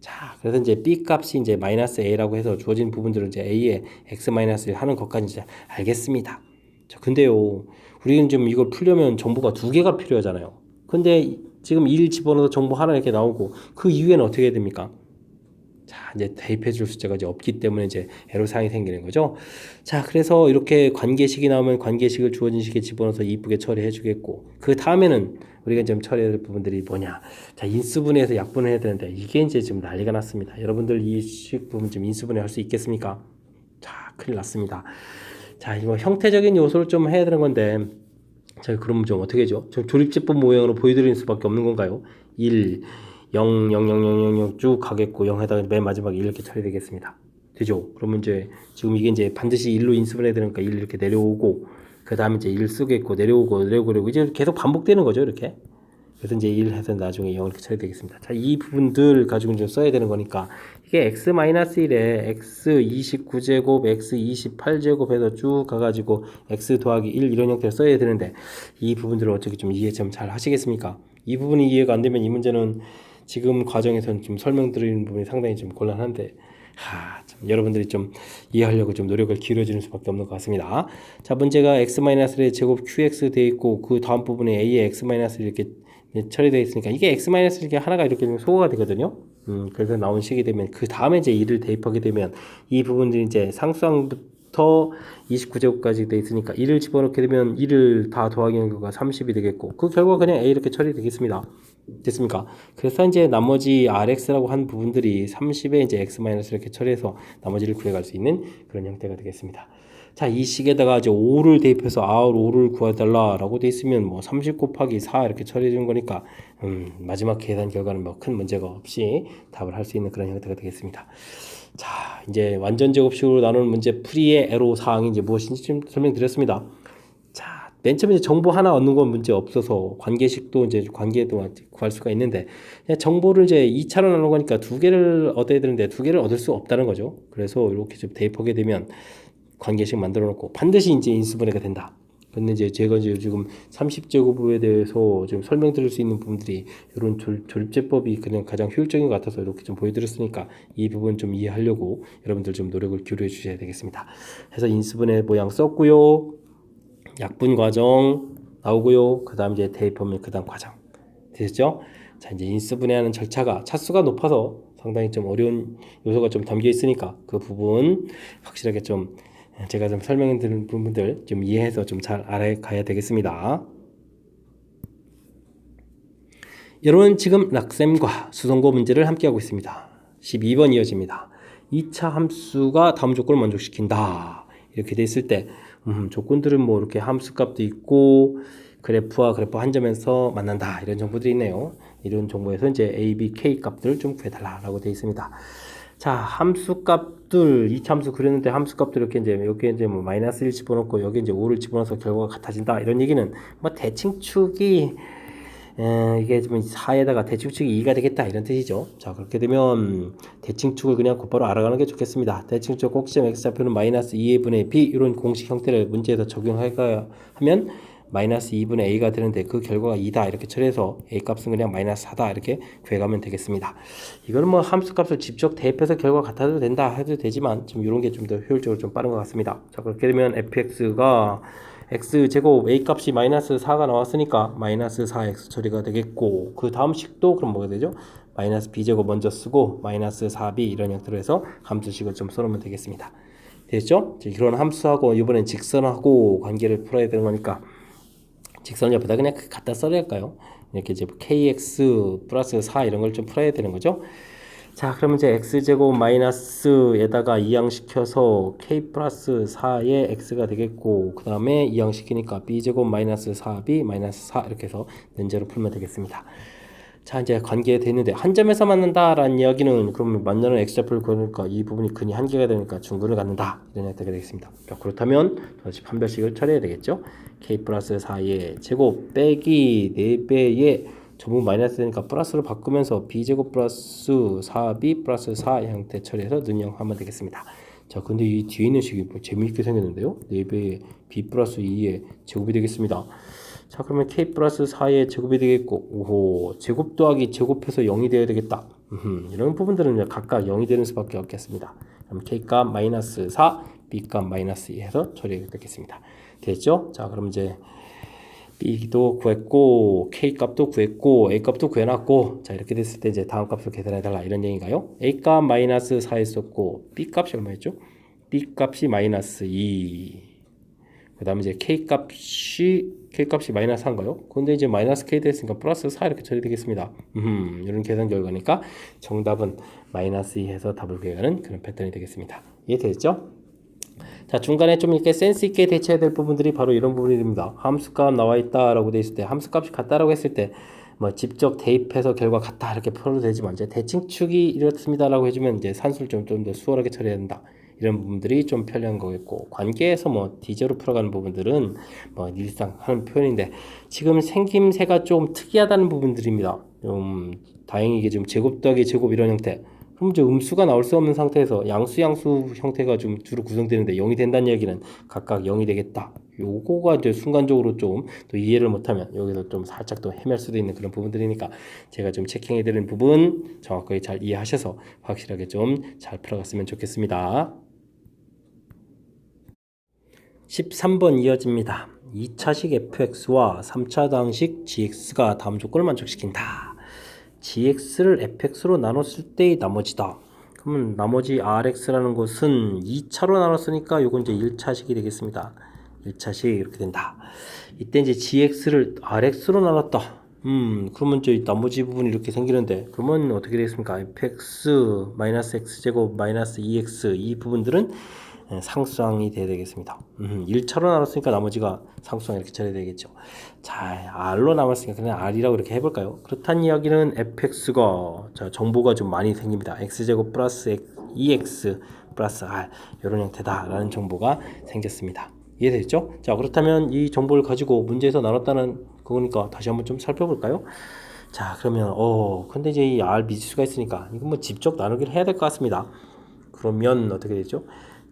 자, 그래서 이제 b 값이 이제 마이너스 a라고 해서 주어진 부분들을 이제 a에 x 마이너스 1 하는 것까지 이제 알겠습니다. 자, 근데요, 우리는 지금 이걸 풀려면 정보가 2개가 필요하잖아요. 근데 지금 1 집어넣어서 정보 하나 이렇게 나오고 그 이후에는 어떻게 해야 됩니까? 자, 이제 대입해 줄 숫자가 이제 없기 때문에 이제 애로사항이 생기는 거죠. 자, 그래서 이렇게 관계식이 나오면 관계식을 주어진 식에 집어넣어서 이쁘게 처리해 주겠고, 그 다음에는 우리가 좀 처리해야 될 부분들이 뭐냐. 자, 인수분해해서 약분을 해야 되는데 이게 이제 좀 난리가 났습니다. 여러분들 이 식 부분 좀 인수분해 할 수 있겠습니까? 자, 큰일 났습니다. 자, 이거 형태적인 요소를 좀 해야 되는 건데, 자, 그럼 좀 어떻게 하죠? 좀 조립제법 모양으로 보여드리는 수밖에 없는 건가요? 1, 0, 0, 0, 0, 0, 0 쭉 가겠고 0에다가 맨 마지막에 이렇게 처리되겠습니다. 되죠? 그러면 이제 지금 이게 이제 반드시 1로 인수분해야 되니까 1 이렇게 내려오고, 그 다음에 이제 1 쓰겠고 내려오고 이제 계속 반복되는 거죠, 이렇게. 그래서 이제 1 해서 나중에 0 이렇게 처리되겠습니다. 자, 이 부분들 가지고 좀 써야 되는 거니까 이게 x-1에 x 29제곱, x 28제곱 해서 쭉 가가지고 x 더하기 1 이런 형태로 써야 되는데, 이 부분들을 어떻게 좀 이해 좀 잘 하시겠습니까? 이 부분이 이해가 안 되면 이 문제는 지금 과정에서는 좀 설명드리는 부분이 상당히 좀 곤란한데, 참 여러분들이 좀 이해하려고 좀 노력을 기울여주는 수밖에 없는 것 같습니다. 자, 문제가 x-의 제곱 qx 되어 있고 그 다음 부분에 a의 x- 이렇게 처리되어 있으니까 이게 x- 이렇게 하나가 이렇게 소거가 되거든요. 그래서 나온 식이 되면 그 다음에 이제 2를 대입하게 되면 이 부분들이 이제 상수항부터 29제곱까지 되어 있으니까 2를 집어넣게 되면 2를 다 더하기는 결과가 30이 되겠고, 그 결과 그냥 a 이렇게 처리되겠습니다. 됐습니까? 그래서 이제 나머지 rx라고 한 부분들이 30에 이제 x- 이렇게 처리해서 나머지를 구해갈 수 있는 그런 형태가 되겠습니다. 자, 이 식에다가 이제 5를 대입해서 r5를 구해달라라고 돼 있으면 뭐 30 곱하기 4 이렇게 처리해 주는 거니까 마지막 계산 결과는 뭐 큰 문제가 없이 답을 할 수 있는 그런 형태가 되겠습니다. 자, 이제 완전 제곱식으로 나누는 문제 풀이의 애로 사항이 이제 무엇인지 좀 설명드렸습니다. 자, 맨 처음에 정보 하나 얻는 건 문제 없어서 관계식도 이제 관계도 구할 수가 있는데, 정보를 이제 2차로 나눈 거니까 2개를 얻어야 되는데 2개를 얻을 수 없다는 거죠. 그래서 이렇게 좀 대입하게 되면 관계식 만들어 놓고 반드시 이제 인수분해가 된다. 근데 이제 제가 이제 지금 30제곱에 대해서 지금 설명드릴 수 있는 부분들이 이런 조립제법이 그냥 가장 효율적인 것 같아서 이렇게 좀 보여드렸으니까 이 부분 좀 이해하려고 여러분들 좀 노력을 기울여 주셔야 되겠습니다. 해서 인수분해 모양 썼고요. 약분 과정 나오고요. 그 다음 이제 대입하면 그 다음 과정 되셨죠? 자, 이제 인수분해하는 절차가 차수가 높아서 상당히 좀 어려운 요소가 좀 담겨 있으니까 그 부분 확실하게 좀 제가 좀 설명해 드린 부분들 좀 이해해서 좀 잘 알아가야 되겠습니다. 여러분 지금 락셈과 수성고 문제를 함께 하고 있습니다. 12번 이어집니다. 2차 함수가 다음 조건을 만족시킨다. 이렇게 돼 있을 때 조건들은 뭐 이렇게 함수값도 있고 그래프와 그래프 한 점에서 만난다 이런 정보들이 있네요. 이런 정보에서 이제 A, B, K 값들을 좀 구해달라고 되어 있습니다. 자, 함수값들, 이차함수 그렸는데 함수값들 이렇게 이제 여기 이제 뭐 마이너스 1 집어넣고 여기 이제 5를 집어넣어서 결과가 같아진다. 이런 얘기는 뭐 대칭축이 이게 좀 4에다가 대칭축이 2가 되겠다 이런 뜻이죠. 자, 그렇게 되면 대칭축을 그냥 곧바로 알아가는 게 좋겠습니다. 대칭축 꼭지점 x좌표는 마이너스 2분의 b 이런 공식 형태를 문제에서 적용할까 하면 마이너스 2분의 a가 되는데 그 결과가 2다 이렇게 처리해서 a 값은 그냥 마이너스 4다 이렇게 구해가면 되겠습니다. 이거는 뭐 함수값을 직접 대입해서 결과 같아도 된다 해도 되지만 좀 이런 게 좀 더 효율적으로 좀 빠른 것 같습니다. 자, 그렇게 되면 fx가 x제곱 a값이 마이너스 4가 나왔으니까 마이너스 4x 처리가 되겠고 그 다음 식도 그럼 뭐가 되죠? 마이너스 b제곱 먼저 쓰고 마이너스 4b 이런 형태로 해서 함수식을 좀 써놓으면 되겠습니다. 됐죠? 이런 함수하고 이번엔 직선하고 관계를 풀어야 되는 거니까 직선 옆에다 그냥 갖다 써야 할까요? 이렇게 이제 kx 플러스 4 이런 걸 좀 풀어야 되는 거죠. 자, 그러면 이제 x제곱 마이너스에다가 이항시켜서 k 플러스 4의 x가 되겠고 그 다음에 이항시키니까 b제곱 마이너스 4b 마이너스 4 이렇게 해서 문제로 풀면 되겠습니다. 자, 이제 관계되는데 한 점에서 만난다라는 이야기는 그러면 만나는 x좌표를 그러니까 이 부분이 근이 한 개가 되니까 중근을 갖는다 이런 형태가 되겠습니다. 자, 그렇다면 다시 판별식을 처리해야 되겠죠. k 플러스 4의 제곱 빼기 4배의 전부 마이너스 되니까 플러스로 바꾸면서 b제곱 플러스 4b 플러스 4 형태 처리해서 능용하면 되겠습니다. 자, 근데 이 뒤에 있는 식이 뭐 재미있게 생겼는데요. 4배의 b 플러스 2의 제곱이 되겠습니다. 자, 그러면 k 플러스 4의 제곱이 되겠고 오호 제곱 더하기 제곱해서 0이 되어야 되겠다. 이런 부분들은 각각 0이 되는 수밖에 없겠습니다. 그럼 k값 마이너스 4 b값 마이너스 2 해서 처리가 되겠습니다. 됐죠? 자, 그럼 이제 b도 구했고 k값도 구했고 a값도 구해놨고 자, 이렇게 됐을 때 이제 다음 값을 계산해달라 이런 얘기인가요? a값 마이너스 4 했었고 b값이 얼마였죠? b값이 마이너스 2 그 다음에 이제 k값이 마이너스 4인가요? 근데 이제 마이너스 k 됐으니까 플러스 4 이렇게 처리되겠습니다. 이런 계산 결과니까 정답은 마이너스 2 해서 답을 구해가는 그런 패턴이 되겠습니다. 이해되겠죠? 자, 중간에 좀 이렇게 센스 있게 대처해야 될 부분들이 바로 이런 부분입니다. 함수값 나와 있다라고 돼 있을 때 함수값이 같다라고 했을 때 뭐 직접 대입해서 결과 같다 이렇게 풀어도 되지만 이제 대칭축이 이렇습니다라고 해주면 이제 산수를 좀 더 수월하게 처리해야 된다. 이런 부분들이 좀 편리한 거겠고 관계에서 뭐 D제로 풀어가는 부분들은 뭐 일상 하는 표현인데 지금 생김새가 좀 특이하다는 부분들입니다. 다행히 이게 지금 제곱 더하기 제곱 이런 형태. 그럼 이제 음수가 나올 수 없는 상태에서 양수 형태가 좀 주로 구성되는데 0이 된다는 얘기는 각각 0이 되겠다. 요거가 이제 순간적으로 좀 또 이해를 못하면 여기서 좀 살짝 또 헤맬 수도 있는 그런 부분들이니까 제가 좀 체킹해드리는 부분 정확하게 잘 이해하셔서 확실하게 좀 잘 풀어갔으면 좋겠습니다. 13번 이어집니다. 2차식 fx와 3차 당식 gx가 다음 조건을 만족시킨다. gx를 fx로 나눴을 때의 나머지다. 그러면 나머지 rx라는 것은 2차로 나눴으니까 요건 이제 1차식이 되겠습니다. 1차식 이렇게 된다. 이때 이제 gx를 rx로 나눴다. 그러면 이제 나머지 부분이 이렇게 생기는데 그러면 어떻게 되겠습니까? fx 마이너스 x제곱 마이너스 2x 이 부분들은 상수항이 돼야 되겠습니다. 1차로 나눴으니까 나머지가 상수항 이렇게 처리해야 되겠죠. 자, R로 남았으니까 그냥 R이라고 이렇게 해볼까요? 그렇다는 이야기는 fx가 자, 정보가 좀 많이 생깁니다. x제곱 플러스 2x 플러스 R 이런 형태다라는 정보가 생겼습니다. 이해되죠? 자, 그렇다면 이 정보를 가지고 문제에서 나눴다는 그거니까 다시 한번 좀 살펴볼까요? 자, 그러면 근데 이제 이 R 미지수가 있으니까 이건 뭐 직접 나누기를 해야 될 것 같습니다. 그러면 어떻게 되죠?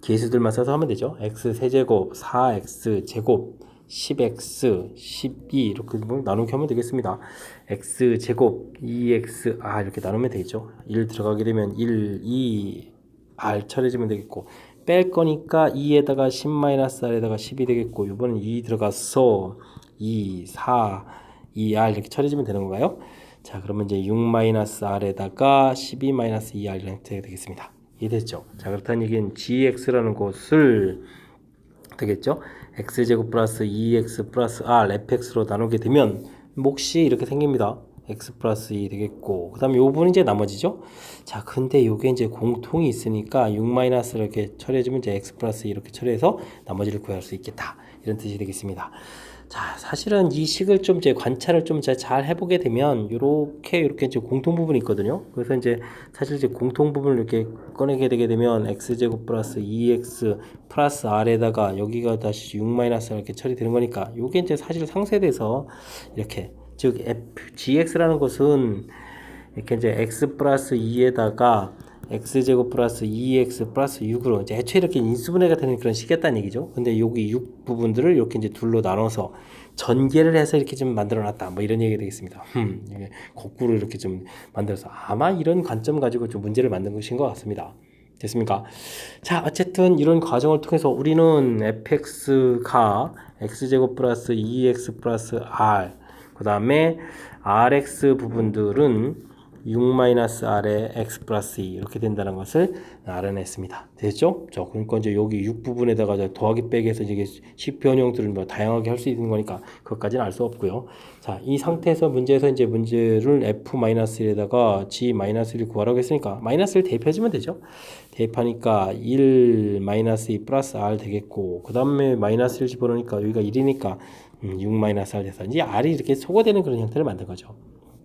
계수들만 써서 하면 되죠. x 세제곱 4x 제곱 10x 12 이렇게 나누기 하면 되겠습니다. x 제곱 2x 이렇게 나누면 되겠죠. 1 들어가게 되면 1, 2 r 처리해주면 되겠고 뺄 거니까 2에다가 10-r에다가 10이 되겠고 이번엔 2 들어가서 2, 4, 2r 이렇게 처리해주면 되는 건가요? 자, 그러면 이제 6-r에다가 12-2r 이런 형태가 되겠습니다. 이해됐죠? 자, 그렇다는 얘기는 gx라는 것을 되겠죠? x제곱 플러스 2x 플러스 r fx로 나누게 되면 몫이 이렇게 생깁니다. x 플러스 2 되겠고 그 다음에 요 부분이 이제 나머지죠. 자, 근데 요게 이제 공통이 있으니까 6 마이너스를 이렇게 처리해주면 이제 x 플러스 2 이렇게 처리해서 나머지를 구할 수 있겠다 이런 뜻이 되겠습니다. 자, 사실은 이 식을 좀 이제 관찰을 좀 잘 해보게 되면 이렇게 이제 공통 부분이 있거든요. 그래서 이제 사실 이제 공통 부분을 이렇게 꺼내게 되게 되면 x제곱 플러스 2x 플러스 r에다가 여기가 다시 6 마이너스 이렇게 처리되는 거니까 요게 이제 사실 상쇄돼서 이렇게 즉 gx라는 것은 이렇게 이제 x 플러스 2에다가 x제곱 플러스 2x 플러스 6으로 이제 애초에 이렇게 인수분해가 되는 그런 식이었다는 얘기죠. 근데 여기 6 부분들을 이렇게 이제 둘로 나눠서 전개를 해서 이렇게 좀 만들어 놨다. 뭐 이런 얘기가 되겠습니다. 이게 거꾸로 이렇게 좀 만들어서 아마 이런 관점 가지고 좀 문제를 만든 것인 것 같습니다. 됐습니까? 자, 어쨌든 이런 과정을 통해서 우리는 fx가 x제곱 플러스 2x 플러스 r 그 다음에 rx 부분들은 6-r의 x 플러스 2 이렇게 된다는 것을 알아냈습니다. 됐죠? 자, 그러니까 이제 여기 6 부분에다가 더하기 빼기해서 이제 식변형들을 뭐 다양하게 할 수 있는 거니까 그것까지는 알 수 없고요. 자, 이 상태에서 문제에서 이제 문제를 f-1에다가 g-1을 구하라고 했으니까 마이너스를 대입해주면 되죠. 대입하니까 1-2 플러스 r 되겠고 그 다음에 마이너스 1 집어넣으니까 여기가 1이니까 6-r 돼서 이제 r이 이렇게 소거되는 그런 형태를 만든 거죠.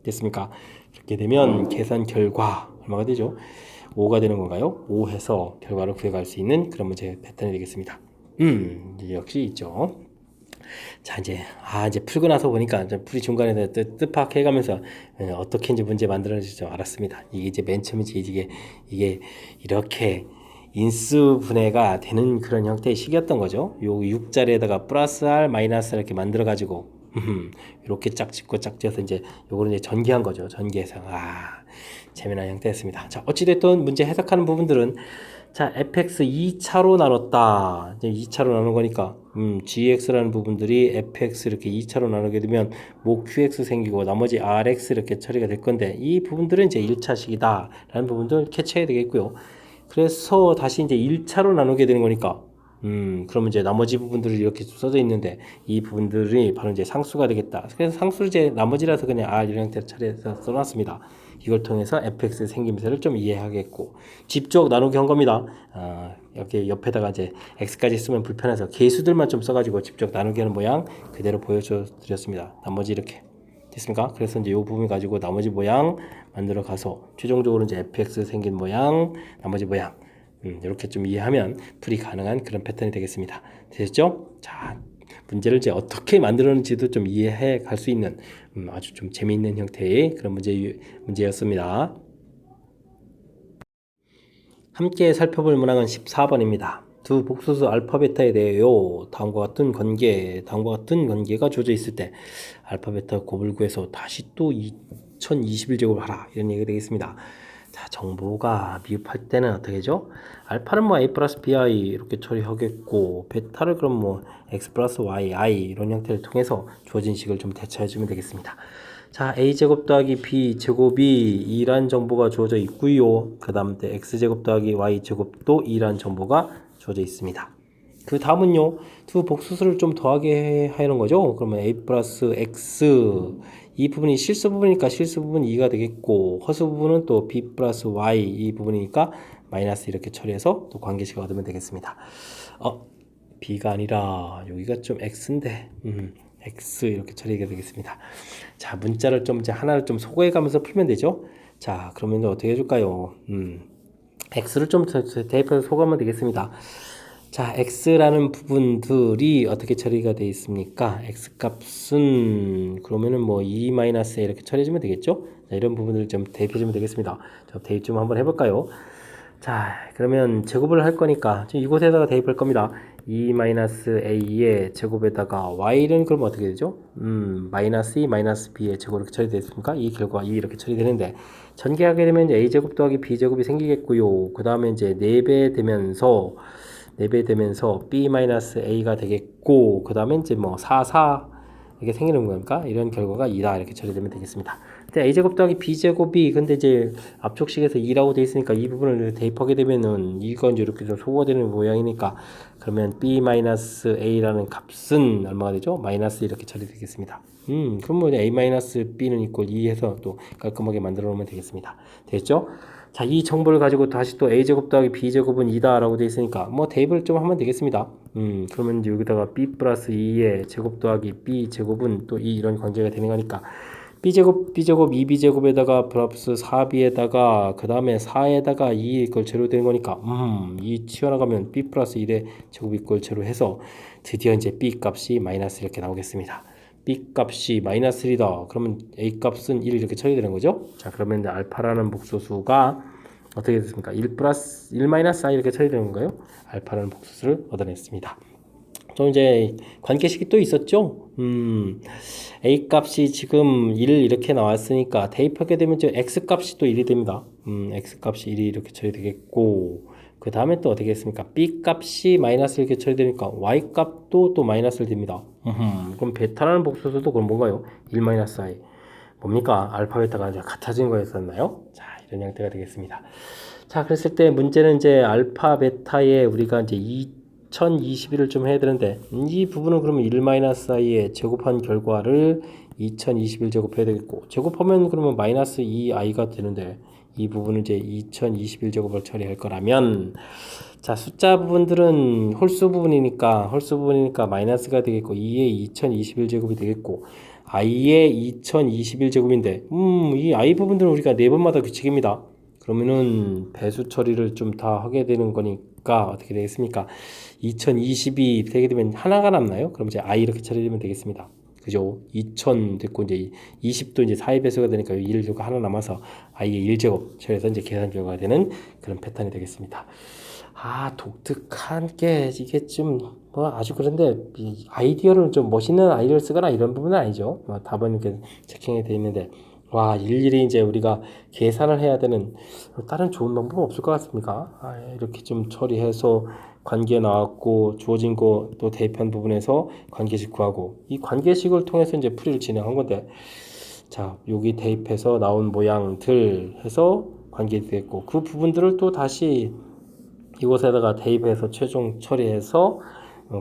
됐습니까? 이렇게 되면 계산 결과 얼마가 되죠? 5가 되는 건가요? 5 해서 결과를 구해갈 수 있는 그런 문제 패턴이 되겠습니다. 역시 있죠. 자, 이제 풀고 나서 보니까 이제 풀이 중간에 뜻팍해가면서 어떻게 이제 문제 만들어질지 알았습니다. 이게 이제 맨 처음에 이게 이렇게 인수 분해가 되는 그런 형태의 식이었던 거죠. 요 6자리에다가 플러스 R 마이너스 R 이렇게 만들어 가지고 이렇게 짝짓고 이제 요거를 이제 전개한 거죠. 전개해서 재미난 형태였습니다. 자, 어찌됐든 문제 해석하는 부분들은 자, fx 2차로 나눴다. 이제 2차로 나눈 거니까 gx라는 부분들이 fx 이렇게 2차로 나누게 되면 뭐 qx 생기고 나머지 rx 이렇게 처리가 될 건데 이 부분들은 이제 1차식이다 라는 부분들 캐치해야 되겠고요. 그래서 다시 이제 1차로 나누게 되는 거니까 그러면 이제 나머지 부분들이 이렇게 써져 있는데 이 부분들이 바로 이제 상수가 되겠다. 그래서 상수를 이제 나머지라서 그냥 이런 형태로 처리해서 써놨습니다. 이걸 통해서 fx 생김새를 좀 이해하겠고 직접 나누기 한 겁니다. 이렇게 옆에다가 이제 x까지 쓰면 불편해서 개수들만 좀 써가지고 직접 나누기 하는 모양 그대로 보여줘 드렸습니다. 나머지 이렇게 됐습니까? 그래서 이제 이 부분 가지고 나머지 모양 만들어 가서 최종적으로 이제 fx 생긴 모양, 나머지 모양 이렇게 좀 이해하면 풀이 가능한 그런 패턴이 되겠습니다. 됐죠? 자, 문제를 이제 어떻게 만들었는지도 좀 이해해 갈 수 있는 아주 좀 재미있는 형태의 그런 문제였습니다. 함께 살펴볼 문항은 14번입니다. 두 복소수 알파 베타에 대하여 다음과 같은 관계가 주어져 있을 때 알파 베타 곱을 구해서 다시 또 2021제곱을 하라 이런 얘기가 되겠습니다. 자, 정보가 미흡할 때는 어떻게 하죠? 알파는 뭐 a 플러스 bi 이렇게 처리하겠고 베타를 그럼 뭐 x 플러스 y, i 이런 형태를 통해서 주어진 식을 좀 대처해주면 되겠습니다. 자, a제곱 더하기 b제곱이 2란 정보가 주어져 있고요. 그 다음 때 x제곱 더하기 y제곱도 2란 정보가 주어져 있습니다. 그 다음은요, 두 복수수를 좀 더하게 하는 거죠. 그러면 a 플러스 x 이 부분이 실수 부분이니까 실수 부분 2가 되겠고 허수 부분은 또 b 플러스 y 이 부분이니까 마이너스 이렇게 처리해서 또 관계식을 얻으면 되겠습니다. b가 아니라 여기가 좀 x인데 x 이렇게 처리가 되겠습니다. 자, 문자를 좀 이제 하나를 좀 소거해 가면서 풀면 되죠. 자, 그러면 어떻게 해줄까요? x를 좀 대입해서 소거하면 되겠습니다. 자, x라는 부분들이 어떻게 처리가 되어 있습니까? x 값은 그러면은 뭐 2-에 이렇게 처리해주면 되겠죠? 자, 이런 부분을 좀 대입해주면 되겠습니다. 자, 대입 좀 한번 해볼까요? 자, 그러면 제곱을 할 거니까 지금 이곳에다가 대입할 겁니다. 2-a의 제곱에다가 y는 그럼 어떻게 되죠? 마이너스 2 마이너스 b의 제곱 이렇게 처리되겠습니까? 이 결과가 2 이렇게 처리되는데 전개하게 되면 이제 a제곱 더하기 b제곱이 생기겠고요. 그 다음에 이제 4배 되면서 b-a가 되겠고 그 다음에 이제 뭐 4 이렇게 생기는 겁니까? 이런 결과가 2다 이렇게 처리되면 되겠습니다. 근데 a제곱 더하기 b제곱이 근데 이제 앞쪽식에서 2라고 돼 있으니까 이 부분을 대입하게 되면은 이거 이제 이렇게 좀 소거되는 모양이니까 그러면 b-a라는 값은 얼마가 되죠? 마이너스 이렇게 처리되겠습니다. 그럼 뭐 a-b는 이꼴 2 해서 또 깔끔하게 만들어 놓으면 되겠습니다. 되겠죠? 자, 이 정보를 가지고 다시 또 a제곱 더하기 b제곱은 2다 라고 돼 있으니까 뭐 대입을 좀 하면 되겠습니다. 그러면 이제 여기다가 b 플러스 2의 제곱 더하기 b제곱은 또 이런 관계가 되는 거니까 b제곱 2b제곱에다가 플러스 4b에다가 그 다음에 4에다가 2 이걸 제로 되는 거니까 이 튀어나가면 b 플러스 1의 제곱 이걸 제로 해서 드디어 이제 b 값이 마이너스 이렇게 나오겠습니다. b 값이 마이너스 1이다. 그러면 a 값은 1 이렇게 처리되는 거죠. 자, 그러면 이제 알파라는 복소수가 어떻게 됐습니까? 1 플러스 1 마이너스 i 이렇게 처리되는 건가요? 알파라는 복소수를 얻어냈습니다. 또 이제 관계식이 또 있었죠. a 값이 지금 1 이렇게 나왔으니까 대입하게 되면 이제 x 값이 또 1이 됩니다. x 값이 1이 이렇게 처리되겠고 그 다음에 또 어떻게 했습니까? b 값이 마이너스 이렇게 처리되니까 y 값도 또 마이너스를 됩니다. 그럼 베타라는 복소수도 그럼 뭔가요? 1 마이너스 i 뭡니까? 알파 베타가 이제 같아진 거였었나요? 자, 이런 형태가 되겠습니다. 자, 그랬을 때 문제는 이제 알파 베타에 우리가 이제 2021을 좀 해야 되는데 이 부분은 그러면 1-i에 제곱한 결과를 2021 제곱해야 되겠고 제곱하면 그러면 마이너스 2i가 되는데 이 부분은 이제 2021 제곱을 처리할 거라면 자, 숫자 부분들은 홀수 부분이니까 마이너스가 되겠고 2의 2021 제곱이 되겠고 i의 2021 제곱인데 이 i 부분들은 우리가 네 번마다 규칙입니다. 그러면은 배수 처리를 좀 다 하게 되는 거니까 어떻게 되겠습니까? 2020이 되게 되면 하나가 남나요? 그럼 이제 i 이렇게 처리되면 되겠습니다. 그죠? 2000 됐고 이제 20도 이제 4의 배수가 되니까 1제곱 하나 남아서 i의 1제곱 처리해서 이제 계산 결과가 되는 그런 패턴이 되겠습니다. 아, 독특한 게 이게 좀 뭐 아주 그런데 아이디어를 좀 멋있는 아이디어를 쓰거나 이런 부분은 아니죠. 답은 이렇게 체킹이 되어 있는데 와, 일일이 이제 우리가 계산을 해야 되는 다른 좋은 방법 없을 것 같습니까? 이렇게 좀 처리해서 관계 나왔고 주어진 거 또 대입한 부분에서 관계식 구하고 이 관계식을 통해서 이제 풀이를 진행한 건데 자, 여기 대입해서 나온 모양들 해서 관계됐고 그 부분들을 또 다시 이곳에다가 대입해서 최종 처리해서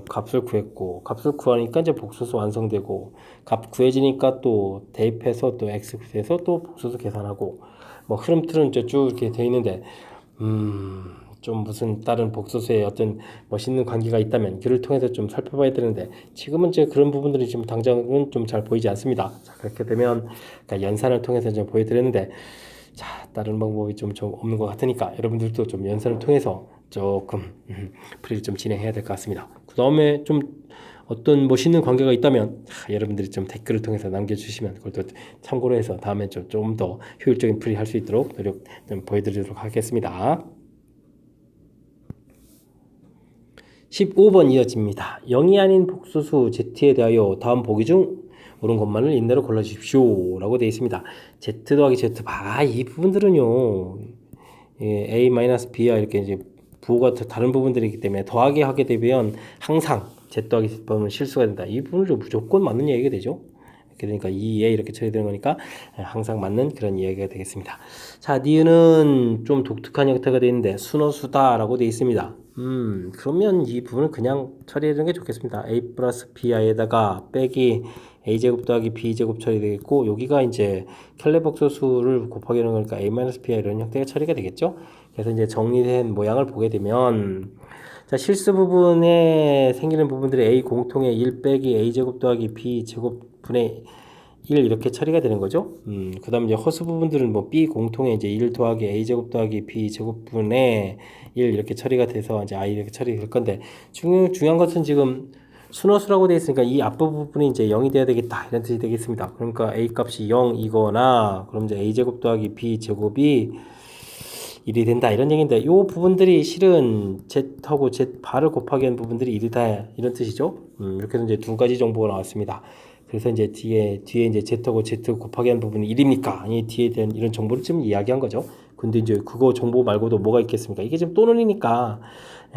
값을 구했고 값을 구하니까 이제 복소수 완성되고 값 구해지니까 또 대입해서 또 x 구해서 또 복소수 계산하고 뭐 흐름틀은 이제 쭉 이렇게 돼 있는데 좀 무슨 다른 복소수에 어떤 멋있는 관계가 있다면 그를 통해서 좀 살펴봐야 되는데 지금은 이제 그런 부분들이 지금 당장은 좀 잘 보이지 않습니다. 자, 그렇게 되면 그러니까 연산을 통해서 좀 보여드렸는데 자, 다른 방법이 좀 없는 것 같으니까 여러분들도 좀 연산을 통해서 조금 풀이를 좀 진행해야 될 것 같습니다. 그 다음에 좀 어떤 멋있는 관계가 있다면 여러분들이 좀 댓글을 통해서 남겨주시면 그걸 또 참고로 해서 다음에 좀 더 효율적인 풀이 할 수 있도록 노력 좀 보여드리도록 하겠습니다. 15번 이어집니다. 0이 아닌 복소수 z에 대하여 다음 보기 중 옳은 것만을 인내로 골라주십시오 라고 되어 있습니다. z 더하기 z 이 부분들은요 a-b와 이렇게 이제 부호가 다른 부분들이기 때문에 더하기 하게 되면 항상 z 더하기 z 보면 실수가 된다. 이 부분은 무조건 맞는 이야기가 되죠. 그러니까 2에 이렇게 처리되는 거니까 항상 맞는 그런 이야기가 되겠습니다. 자, 니은은 좀 독특한 형태가 되어 있는데 순호수다 라고 되어 있습니다. 그러면 이 부분은 그냥 처리하는 게 좋겠습니다. a 플러스 bi에다가 빼기 a제곱 더하기 b제곱 처리되겠고 여기가 이제 켈레복소수를 곱하기 하는 거니까 a 마이너스 b와 이런 형태가 처리가 되겠죠. 그래서 이제 정리된 모양을 보게 되면 자, 실수 부분에 생기는 부분들이 a 공통의 1 빼기 a제곱 더하기 b제곱 분의 1 이렇게 처리가 되는 거죠. 그 다음 이제 허수 부분들은 뭐 b 공통의 이제 1 더하기 a제곱 더하기 b제곱분의 1 이렇게 처리가 돼서 이제 i 이렇게 처리될 건데 중요한 것은 지금 순호수라고 되어 있으니까 이 앞부분이 이제 0이 돼야 되겠다 이런 뜻이 되겠습니다. 그러니까 a 값이 0이거나 그럼 이제 a제곱 더하기 b제곱이 1이 된다 이런 얘기인데 이 부분들이 실은 z하고 z 바를 곱하기 한 부분들이 1이다 이런 뜻이죠. 이렇게 해서 이제 두 가지 정보가 나왔습니다. 그래서 이제 뒤에 이제 z하고 z 곱하기 한 부분이 1입니까? 아니 뒤에 대한 이런 정보를 좀 이야기한 거죠. 근데 이제 그거 정보 말고도 뭐가 있겠습니까? 이게 지금 또는이니까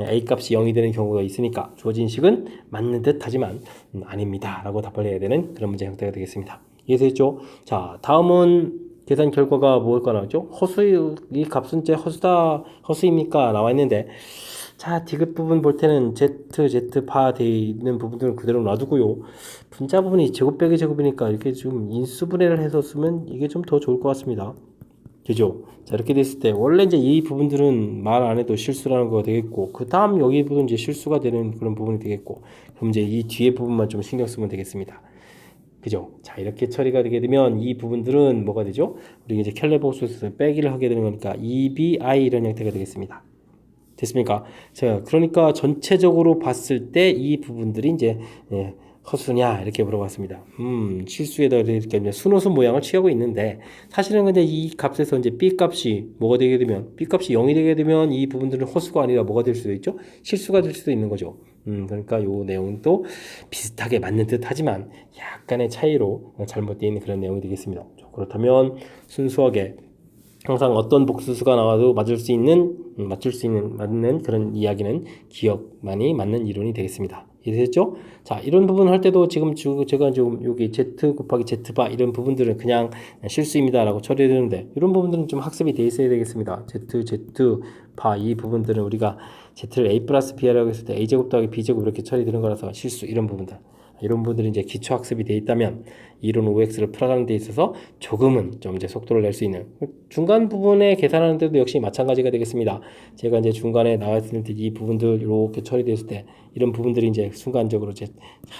a 값이 0이 되는 경우가 있으니까 주어진 식은 맞는 듯 하지만 아닙니다 라고 답을 해야 되는 그런 문제 형태가 되겠습니다. 이해되죠? 자, 다음은 계산 결과가 뭘까 나왔죠? 허수의 이 값은 제 허수입니까? 나와 있는데, 자, 디귿 부분 볼 때는 Z 돼 있는 부분들은 그대로 놔두고요. 분자 부분이 제곱 빼기 제곱이니까 이렇게 좀 인수분해를 해서 쓰면 이게 좀 더 좋을 것 같습니다. 그죠? 자, 이렇게 됐을 때 원래 이제 이 부분들은 말 안 해도 실수라는 거가 되겠고, 그 다음 여기 부분 이제 실수가 되는 그런 부분이 되겠고, 그럼 이제 이 뒤에 부분만 좀 신경 쓰면 되겠습니다. 그죠? 자, 이렇게 처리가 되게 되면 이 부분들은 뭐가 되죠? 우리 이제 켈레복수에서 빼기를 하게 되는 거니까 EBI 이런 형태가 되겠습니다. 됐습니까? 자, 그러니까 전체적으로 봤을 때 이 부분들이 이제 허수냐 이렇게 물어봤습니다. 실수에다 이렇게 이제 순호수 모양을 취하고 있는데 사실은 근데 이 값에서 이제 B 값이 뭐가 되게 되면 B 값이 0이 되게 되면 이 부분들은 허수가 아니라 뭐가 될 수도 있죠? 실수가 될 수도 있는 거죠. 그러니까 요 내용도 비슷하게 맞는 듯 하지만 약간의 차이로 잘못되어 있는 그런 내용이 되겠습니다. 그렇다면 순수하게 항상 어떤 복수수가 나와도 맞출 수 있는 맞는 그런 이야기는 기억만이 맞는 이론이 되겠습니다. 이해됐죠? 자, 이런 부분 할 때도 지금 제가 지금 여기 Z 곱하기 Z바 이런 부분들은 그냥 실수입니다라고 처리해야 되는데 이런 부분들은 좀 학습이 돼 있어야 되겠습니다. Z바 이 부분들은 우리가 Z를 A 플러스 B라고 했을 때 A제곱 더하기 B제곱 이렇게 처리되는 거라서 실수 이런 부분들 이런 부분들이 이제 기초 학습이 돼 있다면 이론 OX를 풀어가는 데 있어서 조금은 좀 이제 속도를 낼 수 있는 중간 부분에 계산하는 데도 역시 마찬가지가 되겠습니다. 제가 이제 중간에 나왔을 때 이 부분들 이렇게 처리됐을 때 이런 부분들이 이제 순간적으로 이제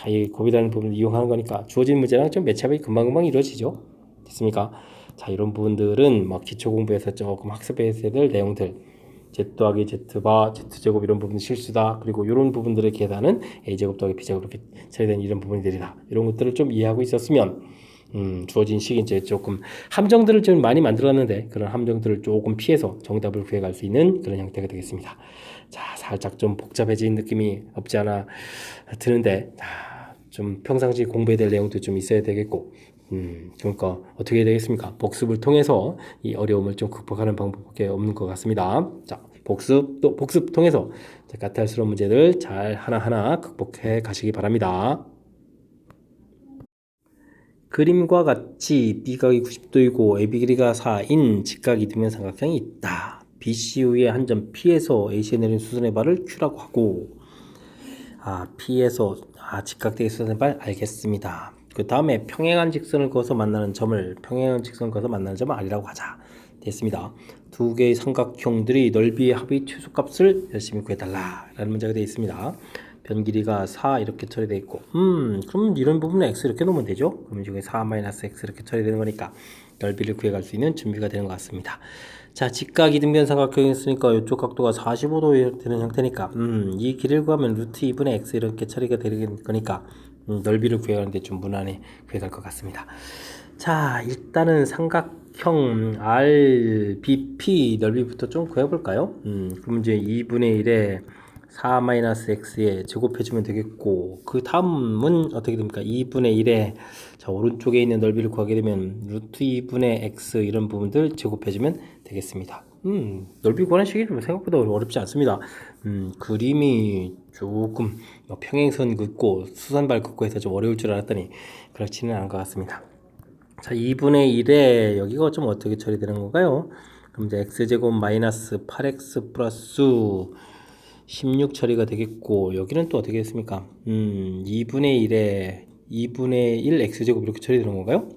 이 곱이라는 부분을 이용하는 거니까 주어진 문제랑 좀 매치업이 금방금방 이루어지죠. 됐습니까? 자, 이런 부분들은 막 기초 공부에서 조금 학습해야 될 내용들 Z 더하기 Z바, Z제곱 이런 부분 실수다. 그리고 이런 부분들의 계산은 A제곱 더하기 B제곱 이렇게 처리된 이런 부분들이다. 이런 것들을 좀 이해하고 있었으면 주어진 시기 이제 조금 함정들을 좀 많이 만들었는데 그런 함정들을 조금 피해서 정답을 구해갈 수 있는 그런 형태가 되겠습니다. 자, 살짝 좀 복잡해진 느낌이 없지 않아 드는데 좀 평상시 공부해야 될 내용도 좀 있어야 되겠고 그러니까 어떻게 해야 되겠습니까? 복습을 통해서 이 어려움을 좀 극복하는 방법밖에 없는 것 같습니다. 자, 또 복습 통해서 까탈스러운 문제들 잘 하나하나 극복해 가시기 바랍니다. 그림과 같이 B각이 90도이고 AB 길이가 4인 직각 이등변 삼각형이 있다. BCU의 한 점 P에서 AC에 내린 수선의 발을 Q라고 하고 P에서 직각되게 수선의 발 알겠습니다. 그 다음에 평행한 직선을 그어서 만나는 점을 R이라고 하자. 됐습니다. 두 개의 삼각형들이 넓이의 합의 최소값을 열심히 구해달라 라는 문제가 되어 있습니다. 변 길이가 4 이렇게 처리되어 있고 그럼 이런 부분은 x 이렇게 놓으면 되죠. 그럼 이쪽에 4-x 이렇게 처리되는 거니까 넓이를 구해갈 수 있는 준비가 되는 것 같습니다. 자, 직각 이등변 삼각형이 있으니까 이쪽 각도가 45도 되는 형태니까 이 길이를 구하면 루트 2분의 x 이렇게 처리가 되는 거니까 넓이를 구해가는데 좀 무난히 구해갈 것 같습니다. 자, 일단은 삼각형 RBP 넓이부터 좀 구해볼까요? 그럼 이제 2분의 1에 4-x에 제곱해주면 되겠고 그 다음은 어떻게 됩니까? 2분의 1에 자, 오른쪽에 있는 넓이를 구하게 되면 루트 2분의 x 이런 부분들 제곱해주면 되겠습니다. 넓이 구하는 식이 생각보다 어렵지 않습니다. 그림이 조금 평행선 긋고 수선발 긋고 해서 좀 어려울 줄 알았더니 그렇지는 않은 것 같습니다. 자, 2분의 1에 여기가 좀 어떻게 처리되는 건가요? 그럼 이제 x제곱 마이너스 8x 플러스 16 처리가 되겠고 여기는 또 어떻게 됐습니까? 2분의 1에 2분의 1 x제곱 이렇게 처리되는 건가요?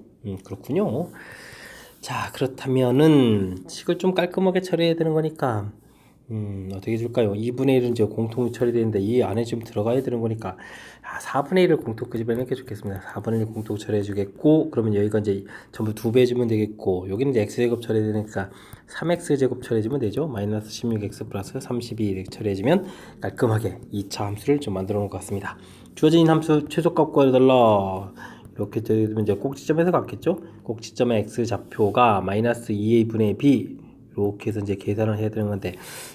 그렇군요. 자, 그렇다면은 식을 좀 깔끔하게 처리해야 되는 거니까 어떻게 줄까요? 2분의 1은 이제 공통 처리되는데 이 안에 좀 들어가야 되는 거니까 4분의 1을 공통 끄집어내는 게 좋겠습니다. 4분의 1 공통 처리해 주겠고 그러면 여기가 이제 전부 2배 해주면 되겠고 여기는 이제 x제곱 처리되니까 3x제곱 처리해주면 되죠. 마이너스 16x 플러스 32 이렇게 처리해주면 깔끔하게 2차 함수를 좀 만들어 놓은 것 같습니다. 주어진 함수 최소값 구해달라. 이렇게 되면 이제 꼭지점에서 갔겠죠. 꼭지점의 x좌표가 마이너스 2a분의 b 이렇게 해서 이제 계산을 해야 되는 건데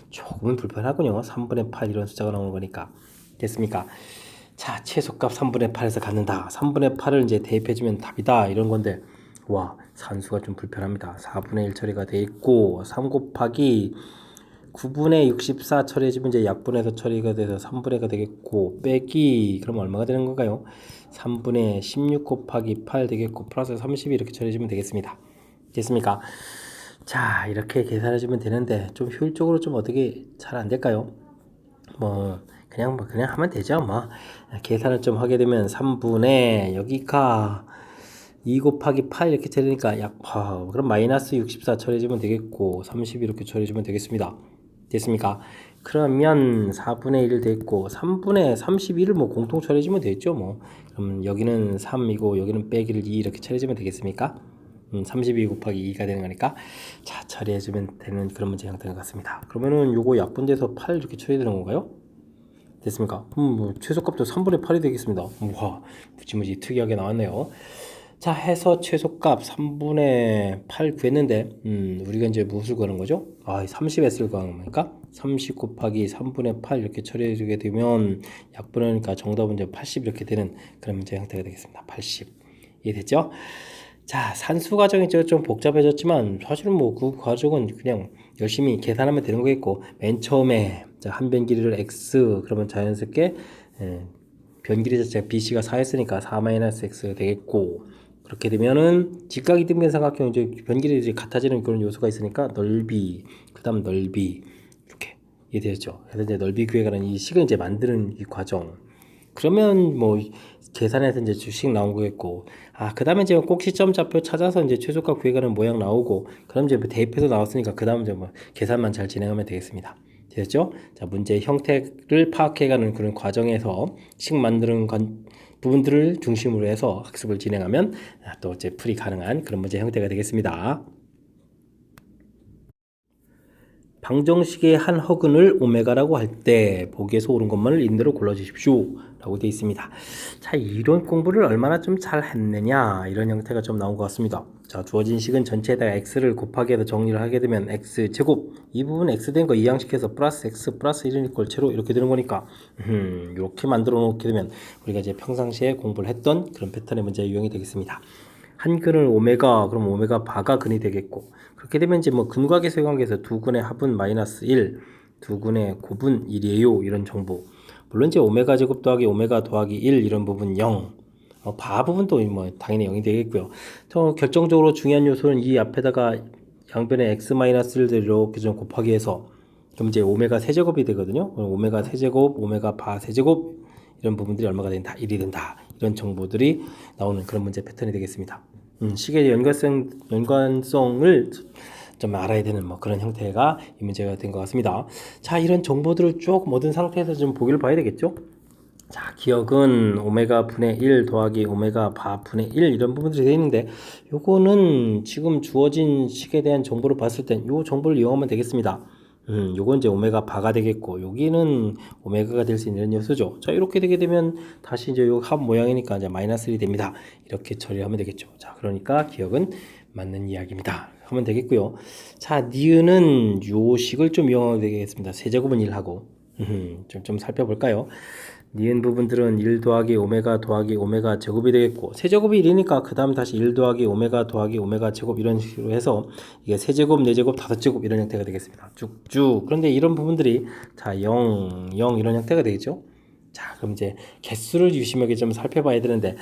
조금은 불편하군요. 3분의 8 이런 숫자가 나오는 거니까. 됐습니까? 자, 최소값 3분의 8에서 갖는다. 3분의 8을 이제 대입해주면 답이다. 이런 건데 와, 산수가 좀 불편합니다. 4분의 1 처리가 돼 있고 3 곱하기 9분의 64 처리해주면 이제 약분해서 처리가 돼서 3분의가 되겠고, 빼기, 그럼 얼마가 되는 건가요? 3분의 16 곱하기 8 되겠고, 플러스 32 이렇게 처리해주면 되겠습니다. 됐습니까? 자, 이렇게 계산해주면 되는데, 좀 효율적으로 좀 어떻게 잘 안 될까요? 그냥 하면 되죠. 계산을 좀 하게 되면 3분의 여기가 2 곱하기 8 이렇게 처리니까 그럼 마이너스 64 처리해주면 되겠고 30 이렇게 처리해주면 되겠습니다. 됐습니까? 그러면 4분의 1 됐고 3분의 31을 공통 처리해주면 되겠죠. 그럼 여기는 3이고 여기는 빼기를 2 이렇게 처리해주면 되겠습니까? 32 곱하기 2가 되는 거니까 자 처리해주면 되는 그런 문제 형태인 것 같습니다. 그러면은 요거 약분돼서 8 이렇게 처리되는 건가요? 됐습니까? 최소값도 3분의 8이 되겠습니다. 우와, 무지무지 특이하게 나왔네요. 자, 해서 최소값 3분의 8 구했는데, 우리가 이제 무엇을 구하는 거죠? 30S를 구하는 겁니까? 30 곱하기 3분의 8 이렇게 처리해주게 되면, 약분하니까 정답은 이제 80 이렇게 되는 그런 문제 형태가 되겠습니다. 80. 이해됐죠? 자, 산수 과정이 좀 복잡해졌지만, 사실은 그 과정은 그냥 열심히 계산하면 되는 거겠고, 맨 처음에 한 변 길이를 x, 그러면 자연스럽게, 변 길이 자체가 bc가 4였으니까 4-x가 되겠고, 그렇게 되면은 직각 이등변 삼각형 이제 변 길이 같아지는 그런 요소가 있으니까 넓이, 그 다음 넓이, 이렇게 이해되죠? 그래서 이제 넓이 구해가는 이 식을 이제 만드는 이 과정. 그러면 계산해서 이제 주식 나온 거겠고, 그 다음에 이제 꼭 시점좌표 찾아서 이제 최소값 구해가는 모양 나오고, 그럼 이제 대입해서 나왔으니까 그 다음 이제 계산만 잘 진행하면 되겠습니다. 됐죠? 자, 문제의 형태를 파악해가는 그런 과정에서 식 만드는 부분들을 중심으로 해서 학습을 진행하면 또 이제 풀이 가능한 그런 문제 형태가 되겠습니다. 방정식의 한 허근을 오메가라고 할 때 보기에서 옳은 것만을 인대로 골라주십시오 라고 되어 있습니다. 자, 이론 공부를 얼마나 좀 잘 했느냐 이런 형태가 좀 나온 것 같습니다. 자, 주어진 식은 전체에다가 x를 곱하기 해서 정리를 하게 되면 x제곱, 이 부분 x 된 거 이항식해서 플러스 x 플러스 1은 이꼴 제로 이렇게 되는 거니까 이렇게 만들어 놓게 되면 우리가 이제 평상시에 공부를 했던 그런 패턴의 문제 유형이 되겠습니다. 한 근을 오메가, 그럼 오메가 바가 근이 되겠고, 그렇게 되면 이제 근각의 세관계에서 두 근의 합은 마이너스 1, 두 근의 곱은 1이에요. 이런 정보. 물론 이제 오메가 제곱 더하기 오메가 더하기 1 이런 부분 0. 바 부분도 당연히 0이 되겠고요. 더 결정적으로 중요한 요소는 이 앞에다가 양변에 x-1을 이렇게 좀 곱하기 해서 그럼 이제 오메가 세제곱이 되거든요. 오메가 세제곱, 오메가 바 세제곱 이런 부분들이 얼마가 된다, 1이 된다. 이런 정보들이 나오는 그런 문제 패턴이 되겠습니다. 식의 연관성을 좀 알아야 되는 그런 형태가 이 문제가 된 것 같습니다. 자, 이런 정보들을 쭉 얻은 상태에서 좀 보기를 봐야 되겠죠. 자, 기억은 오메가 분의 1 더하기 오메가 바 분의 1 이런 부분들이 되어 있는데 요거는 지금 주어진 식에 대한 정보를 봤을 땐 요 정보를 이용하면 되겠습니다. 요건 이제 오메가 바가 되겠고 여기는 오메가가 될 수 있는 요소죠. 자, 이렇게 되게 되면 다시 이제 요 합 모양이니까 이제 마이너스 1이 됩니다. 이렇게 처리하면 되겠죠. 자, 그러니까 기억은 맞는 이야기입니다. 하면 되겠고요. 자, 니은은 요 식을 좀 이용하면 되겠습니다. 세제곱은 1하고 좀 살펴볼까요? 니은 부분들은 1 더하기 오메가 더하기 오메가 제곱이 되겠고 세제곱이 1이니까 그 다음 다시 1 더하기 오메가 더하기 오메가 제곱 이런 식으로 해서 이게 세제곱, 네제곱, 다섯제곱 이런 형태가 되겠습니다. 쭉쭉. 그런데 이런 부분들이 자 0, 0 이런 형태가 되겠죠. 자, 그럼 이제 개수를 유심하게 좀 살펴봐야 되는데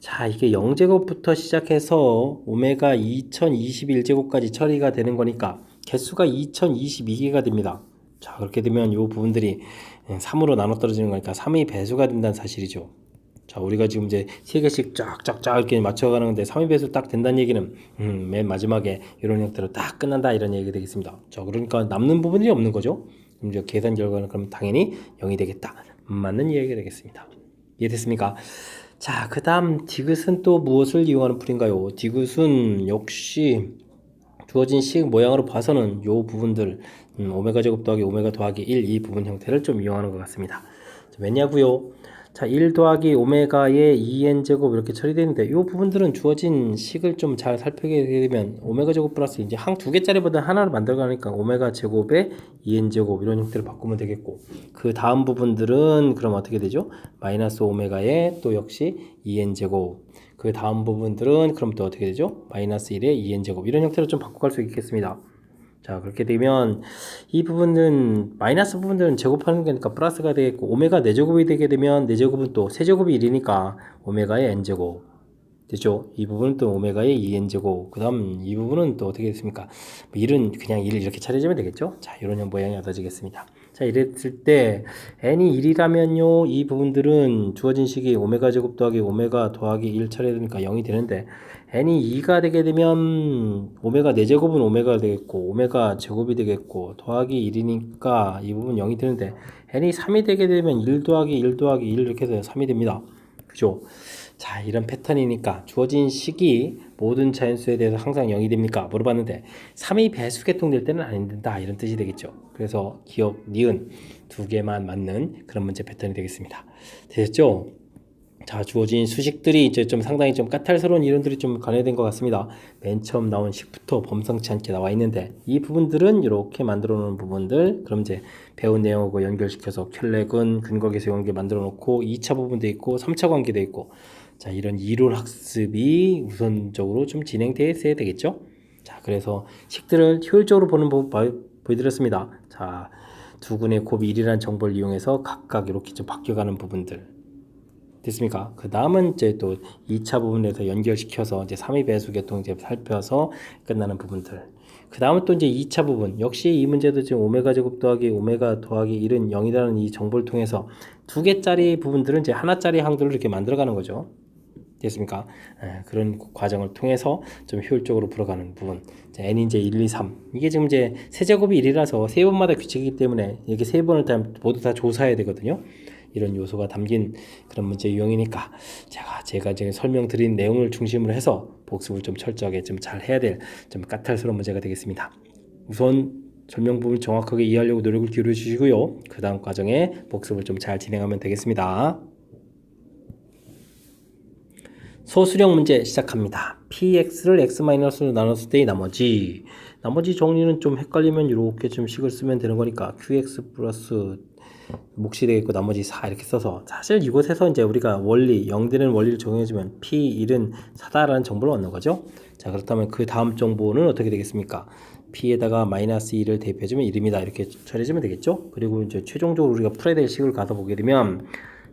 자, 이게 0제곱부터 시작해서 오메가 2021제곱까지 처리가 되는 거니까 개수가 2022개가 됩니다. 자, 그렇게 되면 이 부분들이 3으로 나눠 떨어지는 거니까 3의 배수가 된다는 사실이죠. 자, 우리가 지금 이제 3개씩 쫙쫙쫙 이렇게 맞춰가는 건데 3의 배수 딱 된다는 얘기는 맨 마지막에 이런 형태로 딱 끝난다 이런 얘기가 되겠습니다. 자, 그러니까 남는 부분이 없는 거죠. 그럼 이제 계산 결과는 그럼 당연히 0이 되겠다. 맞는 이야기가 되겠습니다. 이해됐습니까? 자, 그 다음 디귿은 또 무엇을 이용하는 풀인가요? 디귿은 역시 주어진 식 모양으로 봐서는 요 부분들 오메가 제곱 더하기 오메가 더하기 1 이 부분 형태를 좀 이용하는 것 같습니다. 왜냐고요? 자, 1 더하기 오메가의 2n 제곱 이렇게 처리되는데 이 부분들은 주어진 식을 좀 잘 살펴보게 되면 오메가 제곱 플러스 이제 항 두 개짜리보다 하나를 만들어가니까 오메가 제곱에 2n 제곱 이런 형태를 바꾸면 되겠고 그 다음 부분들은 그럼 어떻게 되죠? 마이너스 오메가에 또 역시 2n 제곱 그 다음 부분들은 그럼 또 어떻게 되죠? 마이너스 1에 2n 제곱 이런 형태로 좀 바꿔갈 수 있겠습니다. 자, 그렇게 되면 이 부분은 마이너스 부분들은 제곱하는 거니까 플러스가 되겠고, 오메가 4제곱이 되게 되면 4제곱은 또 세제곱이 1이니까 오메가의 n제곱 되죠. 이 부분은 또 오메가의 2n제곱. 그 다음 이 부분은 또 어떻게 됐습니까? 1은 그냥 1을 이렇게 차려주면 되겠죠. 자, 이런 모양이 얻어지겠습니다. 자, 이랬을 때 n이 1이라면요 이 부분들은 주어진 식이 오메가 제곱 더하기 오메가 더하기 1 차례되니까 0이 되는데, n이 2가 되게 되면 오메가 4제곱은 오메가 되겠고 오메가 제곱이 되겠고 더하기 1이니까 이 부분 0이 되는데, n이 3이 되게 되면 1 더하기 1 더하기 1 이렇게 해서 3이 됩니다. 그죠? 자, 이런 패턴이니까 주어진 식이 모든 자연수에 대해서 항상 0이 됩니까? 물어봤는데 3이 배수 계통될 때는 안 된다 이런 뜻이 되겠죠. 그래서 기억, 니은 두 개만 맞는 그런 문제 패턴이 되겠습니다. 되셨죠? 자, 주어진 수식들이 이제 좀 상당히 좀 까탈스러운 이론들이 좀 관여된 것 같습니다. 맨 처음 나온 식부터 범상치 않게 나와 있는데, 이 부분들은 이렇게 만들어 놓은 부분들, 그럼 이제 배운 내용하고 연결시켜서 켈렉은 근거계수 관계 만들어 놓고 2차 부분도 있고 3차 관계도 있고, 자, 이런 이론 학습이 우선적으로 좀 진행되어 있어야 되겠죠. 자, 그래서 식들을 효율적으로 보는 법 보여드렸습니다. 자, 두근의 곱 1이라는 정보를 이용해서 각각 이렇게 좀 바뀌어가는 부분들 됐습니까? 그 다음은 이제 또 2차 부분에서 연결시켜서 이제 3의 배수 계통 이제 살펴서 끝나는 부분들. 그 다음은 또 이제 2차 부분. 역시 이 문제도 지금 오메가 제곱 더하기 오메가 더하기 1은 0이라는 이 정보를 통해서 두 개짜리 부분들은 이제 하나짜리 항들을 이렇게 만들어가는 거죠. 됐습니까? 그런 과정을 통해서 좀 효율적으로 풀어가는 부분. n이 이제 1, 2, 3. 이게 지금 이제 세제곱이 1이라서 세 번마다 규칙이기 때문에 이렇게 세 번을 다 모두 다 조사해야 되거든요. 이런 요소가 담긴 그런 문제 유형이니까 제가 지금 설명드린 내용을 중심으로 해서 복습을 좀 철저하게 좀 잘 해야 될 좀 까탈스러운 문제가 되겠습니다. 우선 설명 부분을 정확하게 이해하려고 노력을 기울여 주시고요. 그 다음 과정에 복습을 좀 잘 진행하면 되겠습니다. 소수령 문제 시작합니다. px를 x-로 나눴을 때의 나머지 정리는 좀 헷갈리면 이렇게 좀 식을 쓰면 되는 거니까 qx 플러스 몫이 되겠고 나머지 4 이렇게 써서, 사실 이곳에서 이제 우리가 원리 0되는 원리를 적용해주면 p1은 4다라는 정보를 얻는 거죠. 자, 그렇다면 그 다음 정보는 어떻게 되겠습니까? p에다가 마이너스 2를 대입해주면 1입니다. 이렇게 처리해주면 되겠죠. 그리고 이제 최종적으로 우리가 풀어야 될 식을 가서 보게 되면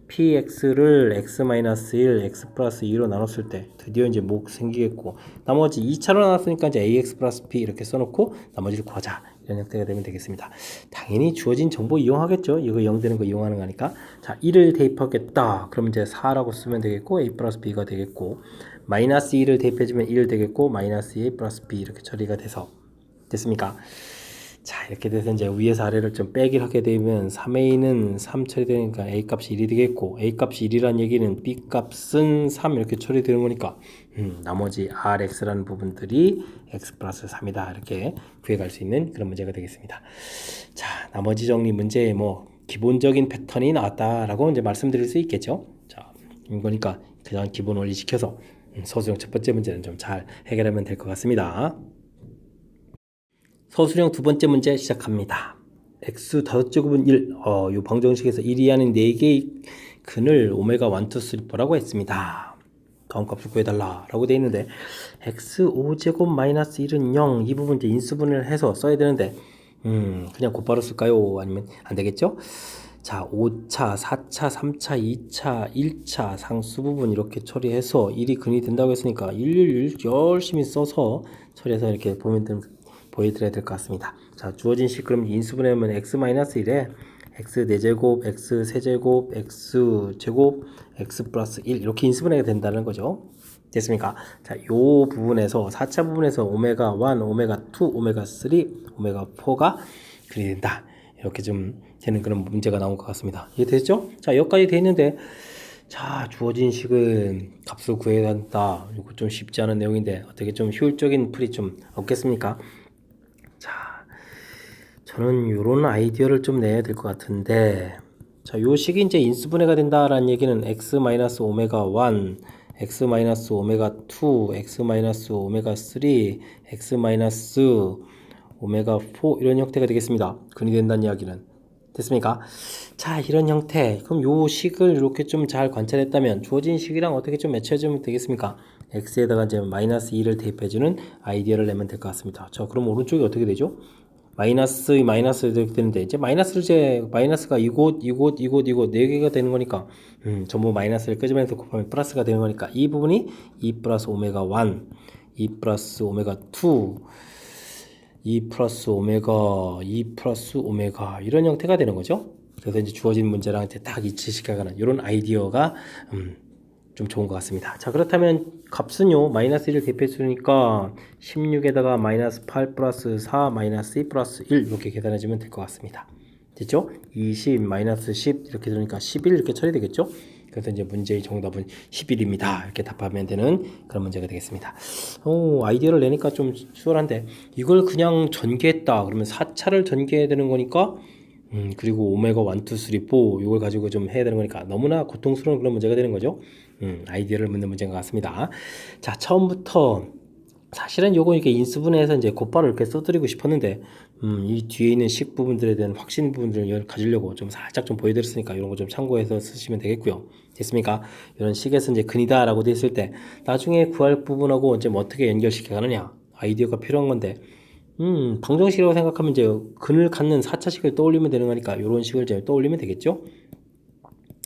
px를 x-1, x 플러스 2로 나눴을 때 드디어 이제 몫 생기겠고, 나머지 2차로 나눴으니까 이제 ax 플러스 p 이렇게 써놓고 나머지를 구하자 이런 형태가 되면 되겠습니다. 당연히 주어진 정보 이용하겠죠. 이거 0 되는 거 이용하는 거니까. 자, 1을 대입하겠다. 그럼 이제 4라고 쓰면 되겠고 a 플러스 b가 되겠고, 마이너스 2를 대입해주면 1 되겠고 마이너스 a 플러스 b 이렇게 처리가 돼서 됐습니까? 자, 이렇게 돼서 이제 위에서 아래를 좀 빼기를 하게 되면 3a는 3 처리되니까 a 값이 1이 되겠고, a 값이 1이란 얘기는 b 값은 3 이렇게 처리되는 거니까 나머지 rx라는 부분들이 x 플러스 3이다 이렇게 구해갈 수 있는 그런 문제가 되겠습니다. 자, 나머지 정리 문제에 뭐 기본적인 패턴이 나왔다라고 이제 말씀드릴 수 있겠죠. 자, 이거니까 그냥 기본 원리 지켜서 서술형 첫 번째 문제는 좀 잘 해결하면 될 것 같습니다. 서술형 두 번째 문제 시작합니다. x 5제곱은 1. 요 방정식에서 1이 하는 4개의 근을 오메가 1, 2, 3, 4라고 했습니다. 다음 값을 구해달라 라고 되어 있는데, x 5제곱 마이너스 1은 0. 이 부분 이제 인수분해를 해서 써야 되는데 그냥 곧바로 쓸까요? 아니면 안 되겠죠? 자, 5차, 4차, 3차, 2차, 1차 상수 부분 이렇게 처리해서 1이 근이 된다고 했으니까 1 열심히 써서 처리해서 이렇게 보여드려야 될 것 같습니다. 자, 주어진 식 그럼 인수분해하면 x-1에 x 4제곱, x 세제곱, x 제곱, x 플러스 1 이렇게 인수분해가 된다는 거죠. 됐습니까? 자, 요 부분에서 4차 부분에서 오메가 1, 오메가 2, 오메가 3, 오메가 4가 그리 된다. 이렇게 좀 되는 그런 문제가 나온 것 같습니다. 이해됐죠? 자, 여기까지 돼 있는데, 자, 주어진 식은 값을 구해야 한다. 이거 좀 쉽지 않은 내용인데 어떻게 좀 효율적인 풀이 좀 없겠습니까? 자, 저는 이런 아이디어를 좀 내야 될 것 같은데, 자, 요 식이 이제 인수분해가 된다라는 얘기는 x 마이너스 오메가 1, x 마이너스 오메가 2, x 마이너스 오메가 3, x 마이너스 오메가 4 이런 형태가 되겠습니다. 근이 된다는 이야기는 됐습니까? 자, 이런 형태. 그럼 요 식을 이렇게 좀 잘 관찰했다면 주어진 식이랑 어떻게 좀 맞춰주면 되겠습니까? x에다가 이제 마이너스 2를 대입해주는 아이디어를 내면 될 것 같습니다. 자, 그럼 오른쪽이 어떻게 되죠? 마이너스 이렇게 되는데 이제 마이너스가 이곳 4개가 되는 거니까 전부 마이너스를 끄집어내서 곱하면 플러스가 되는 거니까 이 부분이 2 플러스 오메가 1, 2 플러스 오메가 2, 2 플러스 오메가, 2 플러스 오메가 이런 형태가 되는 거죠. 그래서 이제 주어진 문제랑 이제 딱 일치시켜가는 이런 아이디어가 좀 좋은 것 같습니다. 자, 그렇다면 값은요, 마이너스 1을 대표했으니까 16에다가 마이너스 8 플러스 4 마이너스 2 플러스 1 이렇게 계산해주면 될 것 같습니다. 됐죠? 20 마이너스 10 이렇게 들으니까 11 이렇게 처리되겠죠? 그래서 이제 문제의 정답은 11입니다. 이렇게 답하면 되는 그런 문제가 되겠습니다. 아이디어를 내니까 좀 수월한데 이걸 그냥 전개했다 그러면 4차를 전개해야 되는 거니까 그리고 오메가 1, 2, 3, 4 이걸 가지고 좀 해야 되는 거니까 너무나 고통스러운 그런 문제가 되는 거죠. 아이디어를 묻는 문제인 것 같습니다. 자, 처음부터 사실은 요거 이렇게 인수분해해서 이제 곧바로 이렇게 써드리고 싶었는데 이 뒤에 있는 식 부분들에 대한 확신 부분들을 가지려고 좀 살짝 좀 보여드렸으니까 이런 거 좀 참고해서 쓰시면 되겠고요. 됐습니까? 이런 식에서 이제 근이다 라고 돼 있을 때 나중에 구할 부분하고 이제 뭐 어떻게 연결시켜 가느냐 아이디어가 필요한 건데 방정식이라고 생각하면 이제 근을 갖는 4차식을 떠올리면 되는 거니까 이런 식을 이제 떠올리면 되겠죠?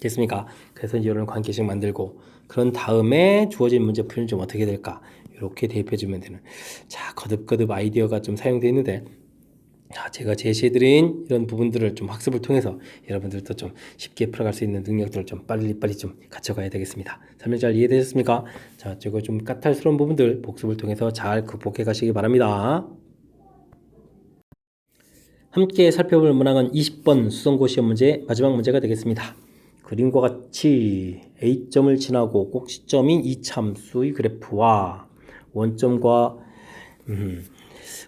됐습니까? 그래서 이제 이런 관계식 만들고 그런 다음에 주어진 문제 풀이는 좀 어떻게 될까? 이렇게 대입해 주면 되는. 자, 거듭거듭 아이디어가 좀 사용되어 있는데 자, 제가 제시해드린 이런 부분들을 좀 학습을 통해서 여러분들도 좀 쉽게 풀어갈 수 있는 능력들을 좀 빨리 좀 갖춰가야 되겠습니다. 설명 잘 이해되셨습니까? 자, 저거 좀 까탈스러운 부분들 복습을 통해서 잘 극복해 가시기 바랍니다. 함께 살펴볼 문항은 20번 수성고 시험 문제 마지막 문제가 되겠습니다. 그림과 같이 A점을 지나고 꼭지점인 이 참수의 그래프와 원점과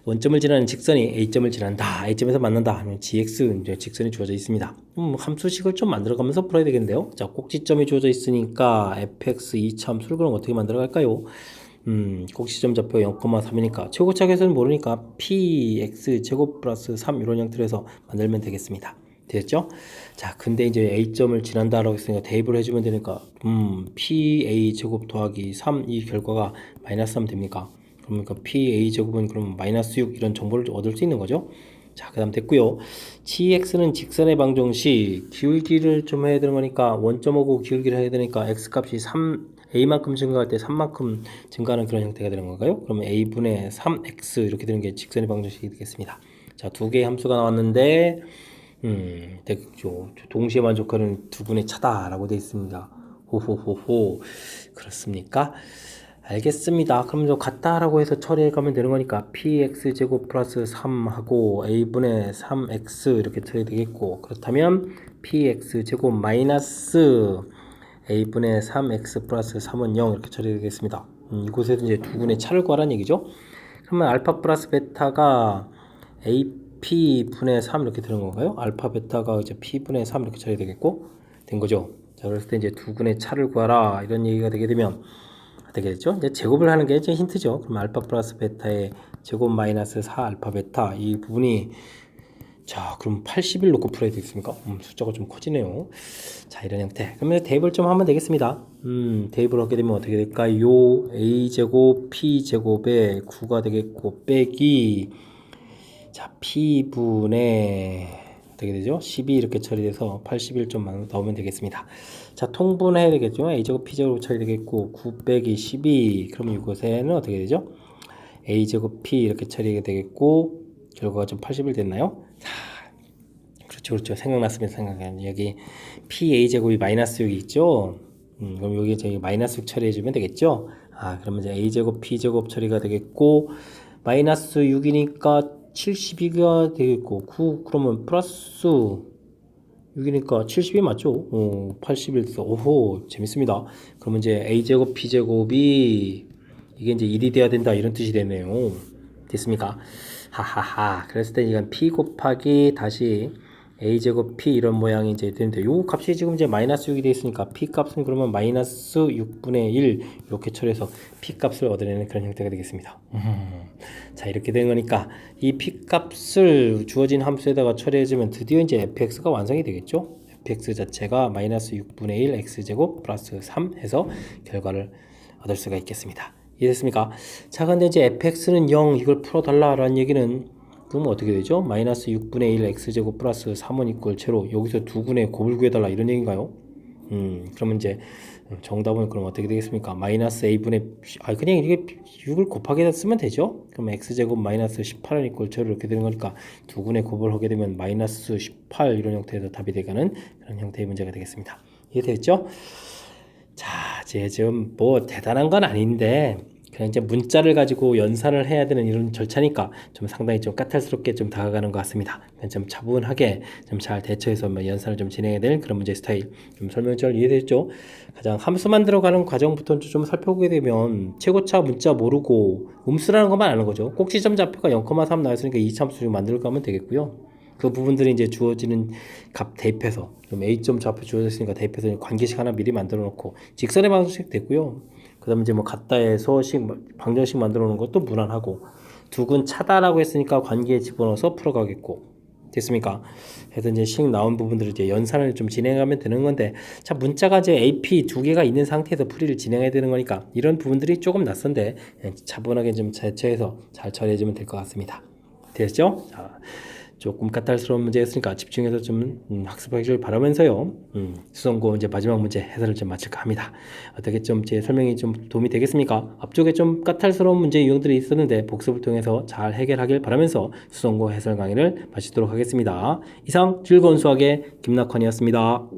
원점을 지나는 직선이 A점을 지난다. A점에서 만난다 하면 GX 이제 직선이 주어져 있습니다. 함수식을 좀 만들어가면서 풀어야 되겠는데요. 자, 꼭지점이 주어져 있으니까 fx 이 참수를 그럼 어떻게 만들어갈까요? 꼭지점 좌표 0,3이니까 최고차계수는 모르니까 px 제곱 플러스 3 이런 형태로 해서 만들면 되겠습니다. 됐죠? 자, 근데 이제 a점을 지난다라고 했으니까 대입을 해주면 되니까 pa 제곱 더하기 3 이 결과가 마이너스 3 됩니까? 그러니까 pa 제곱은 그럼 마이너스 6 이런 정보를 얻을 수 있는 거죠. 자, 그 다음 됐고요. gx는 직선의 방정식 기울기를 좀 해야 되는 거니까 원점하고 기울기를 해야 되니까 x값이 3 a만큼 증가할 때 3만큼 증가하는 그런 형태가 되는 건가요? 그러면 a분의 3x 이렇게 되는 게 직선의 방정식이 되겠습니다. 자, 두 개의 함수가 나왔는데 되겠죠. 동시에 만족하는 두 분의 차다라고 되어 있습니다. 호호호호. 그렇습니까? 알겠습니다. 그럼 저 같다라고 해서 처리해 가면 되는 거니까 px 제곱 플러스 3하고 a분의 3x 이렇게 처리 되겠고 그렇다면 px 제곱 마이너스 a분의 3x 플러스 3은 0 이렇게 처리되겠습니다. 이곳에서 이제 두 분의 차를 구하라는 얘기죠. 그러면 알파 플러스 베타가 ap분의 3 이렇게 되는 건가요? 알파 베타가 이제 p분의 3 이렇게 처리되겠고 된 거죠. 자, 그랬을 때 이제 두 분의 차를 구하라 이런 얘기가 되게 되면 어떻게 되죠? 이제 제곱을 하는 게 이제 힌트죠. 그럼 알파 플러스 베타의 제곱 마이너스 4 알파 베타 이 부분이 자, 그럼 80일 놓고 풀어야 되겠습니까? 숫자가 좀 커지네요. 자, 이런 형태. 그러면 대입을 좀 하면 되겠습니다. 대입을 하게 되면 어떻게 될까요? a제곱 p제곱에 9가 되겠고 빼기 자, p분의 어떻게 되죠? 12 이렇게 처리돼서 81점 나오면 되겠습니다. 자, 통분해야 되겠죠? a제곱 p제곱 처리되겠고 9 빼기 12 그러면 이곳에는 어떻게 되죠? a제곱 p 이렇게 처리가 되겠고 결과가 좀 80일 됐나요? 자, 그렇죠. 생각났으면 생각나요. 여기 PA제곱이 마이너스 6이 있죠? 그럼 여기 저희 마이너스 6 처리해주면 되겠죠? 아, 그러면 이제 A제곱, P제곱 처리가 되겠고, 마이너스 6이니까 72가 되겠고, 9, 그러면 플러스 6이니까 72 맞죠? 81. 오호, 재밌습니다. 그러면 이제 A제곱, P제곱이 이게 이제 1이 돼야 된다 이런 뜻이 되네요. 됐습니까? 하하하. 그랬을 때 이건 P 곱하기 다시 A제곱 P 이런 모양이 이제 되는데 요 값이 지금 이제 마이너스 6이 되어 있으니까 P 값은 그러면 마이너스 6분의 1 이렇게 처리해서 P 값을 얻어내는 그런 형태가 되겠습니다. 자, 이렇게 되는 거니까 이 P 값을 주어진 함수에다가 처리해주면 드디어 이제 fx가 완성이 되겠죠. fx 자체가 마이너스 6분의 1 x제곱 플러스 3 해서 결과를 얻을 수가 있겠습니다. 이해됐습니까? 자, 근데 이제 fx는 0 이걸 풀어달라라는 얘기는 그럼 어떻게 되죠? 마이너스 6분의 1 x제곱 플러스 3은 이꼴 제로. 여기서 두 군의 곱을 구해달라 이런 얘기인가요? 그러면 이제 정답은 그럼 어떻게 되겠습니까? 마이너스 a분의 그냥 이게 6을 곱하게 쓰면 되죠? 그럼 x제곱 마이너스 18은 이꼴 제로 이렇게 되는 거니까 두 군의 곱을 하게 되면 마이너스 18 이런 형태에서 답이 되가는 그런 형태의 문제가 되겠습니다. 이해되겠죠? 자, 이제 지금 뭐 대단한 건 아닌데 그냥 이제 문자를 가지고 연산을 해야 되는 이런 절차니까 좀 상당히 좀 까탈스럽게 좀 다가가는 것 같습니다. 좀 차분하게 좀 잘 대처해서 연산을 좀 진행해야 될 그런 문제 스타일 좀 설명 잘 이해됐죠? 가장 함수만 들어가는 과정부터 좀 살펴보게 되면 최고차 문자 모르고 음수라는 것만 아는 거죠. 꼭지점 좌표가 0,3 나왔으니까 이 참수 좀 만들어 가면 되겠고요. 그 부분들이 이제 주어지는 값 대입해서 좀 A점 좌표 주어졌으니까 대입해서 관계식 하나 미리 만들어 놓고 직선의 방정식 됐고요. 그 다음에 이제 뭐 같다에서 방정식 만들어 놓은 것도 무난하고 두근 차다라고 했으니까 관계에 집어넣어서 풀어가겠고 됐습니까? 그래서 이제 식 나온 부분들을 이제 연산을 좀 진행하면 되는 건데 자 문자가 이제 AP 두 개가 있는 상태에서 풀이를 진행해야 되는 거니까 이런 부분들이 조금 낯선데 차분하게 좀 대처해서 잘 처리해주면 될 것 같습니다. 됐죠? 자, 조금 까탈스러운 문제였으니까 집중해서 좀 학습하기를 바라면서요. 수성고 이제 마지막 문제 해설을 좀 마칠까 합니다. 어떻게 좀 제 설명이 좀 도움이 되겠습니까? 앞쪽에 좀 까탈스러운 문제 유형들이 있었는데 복습을 통해서 잘 해결하길 바라면서 수성고 해설 강의를 마치도록 하겠습니다. 이상 즐거운 수학의 김낙헌이었습니다.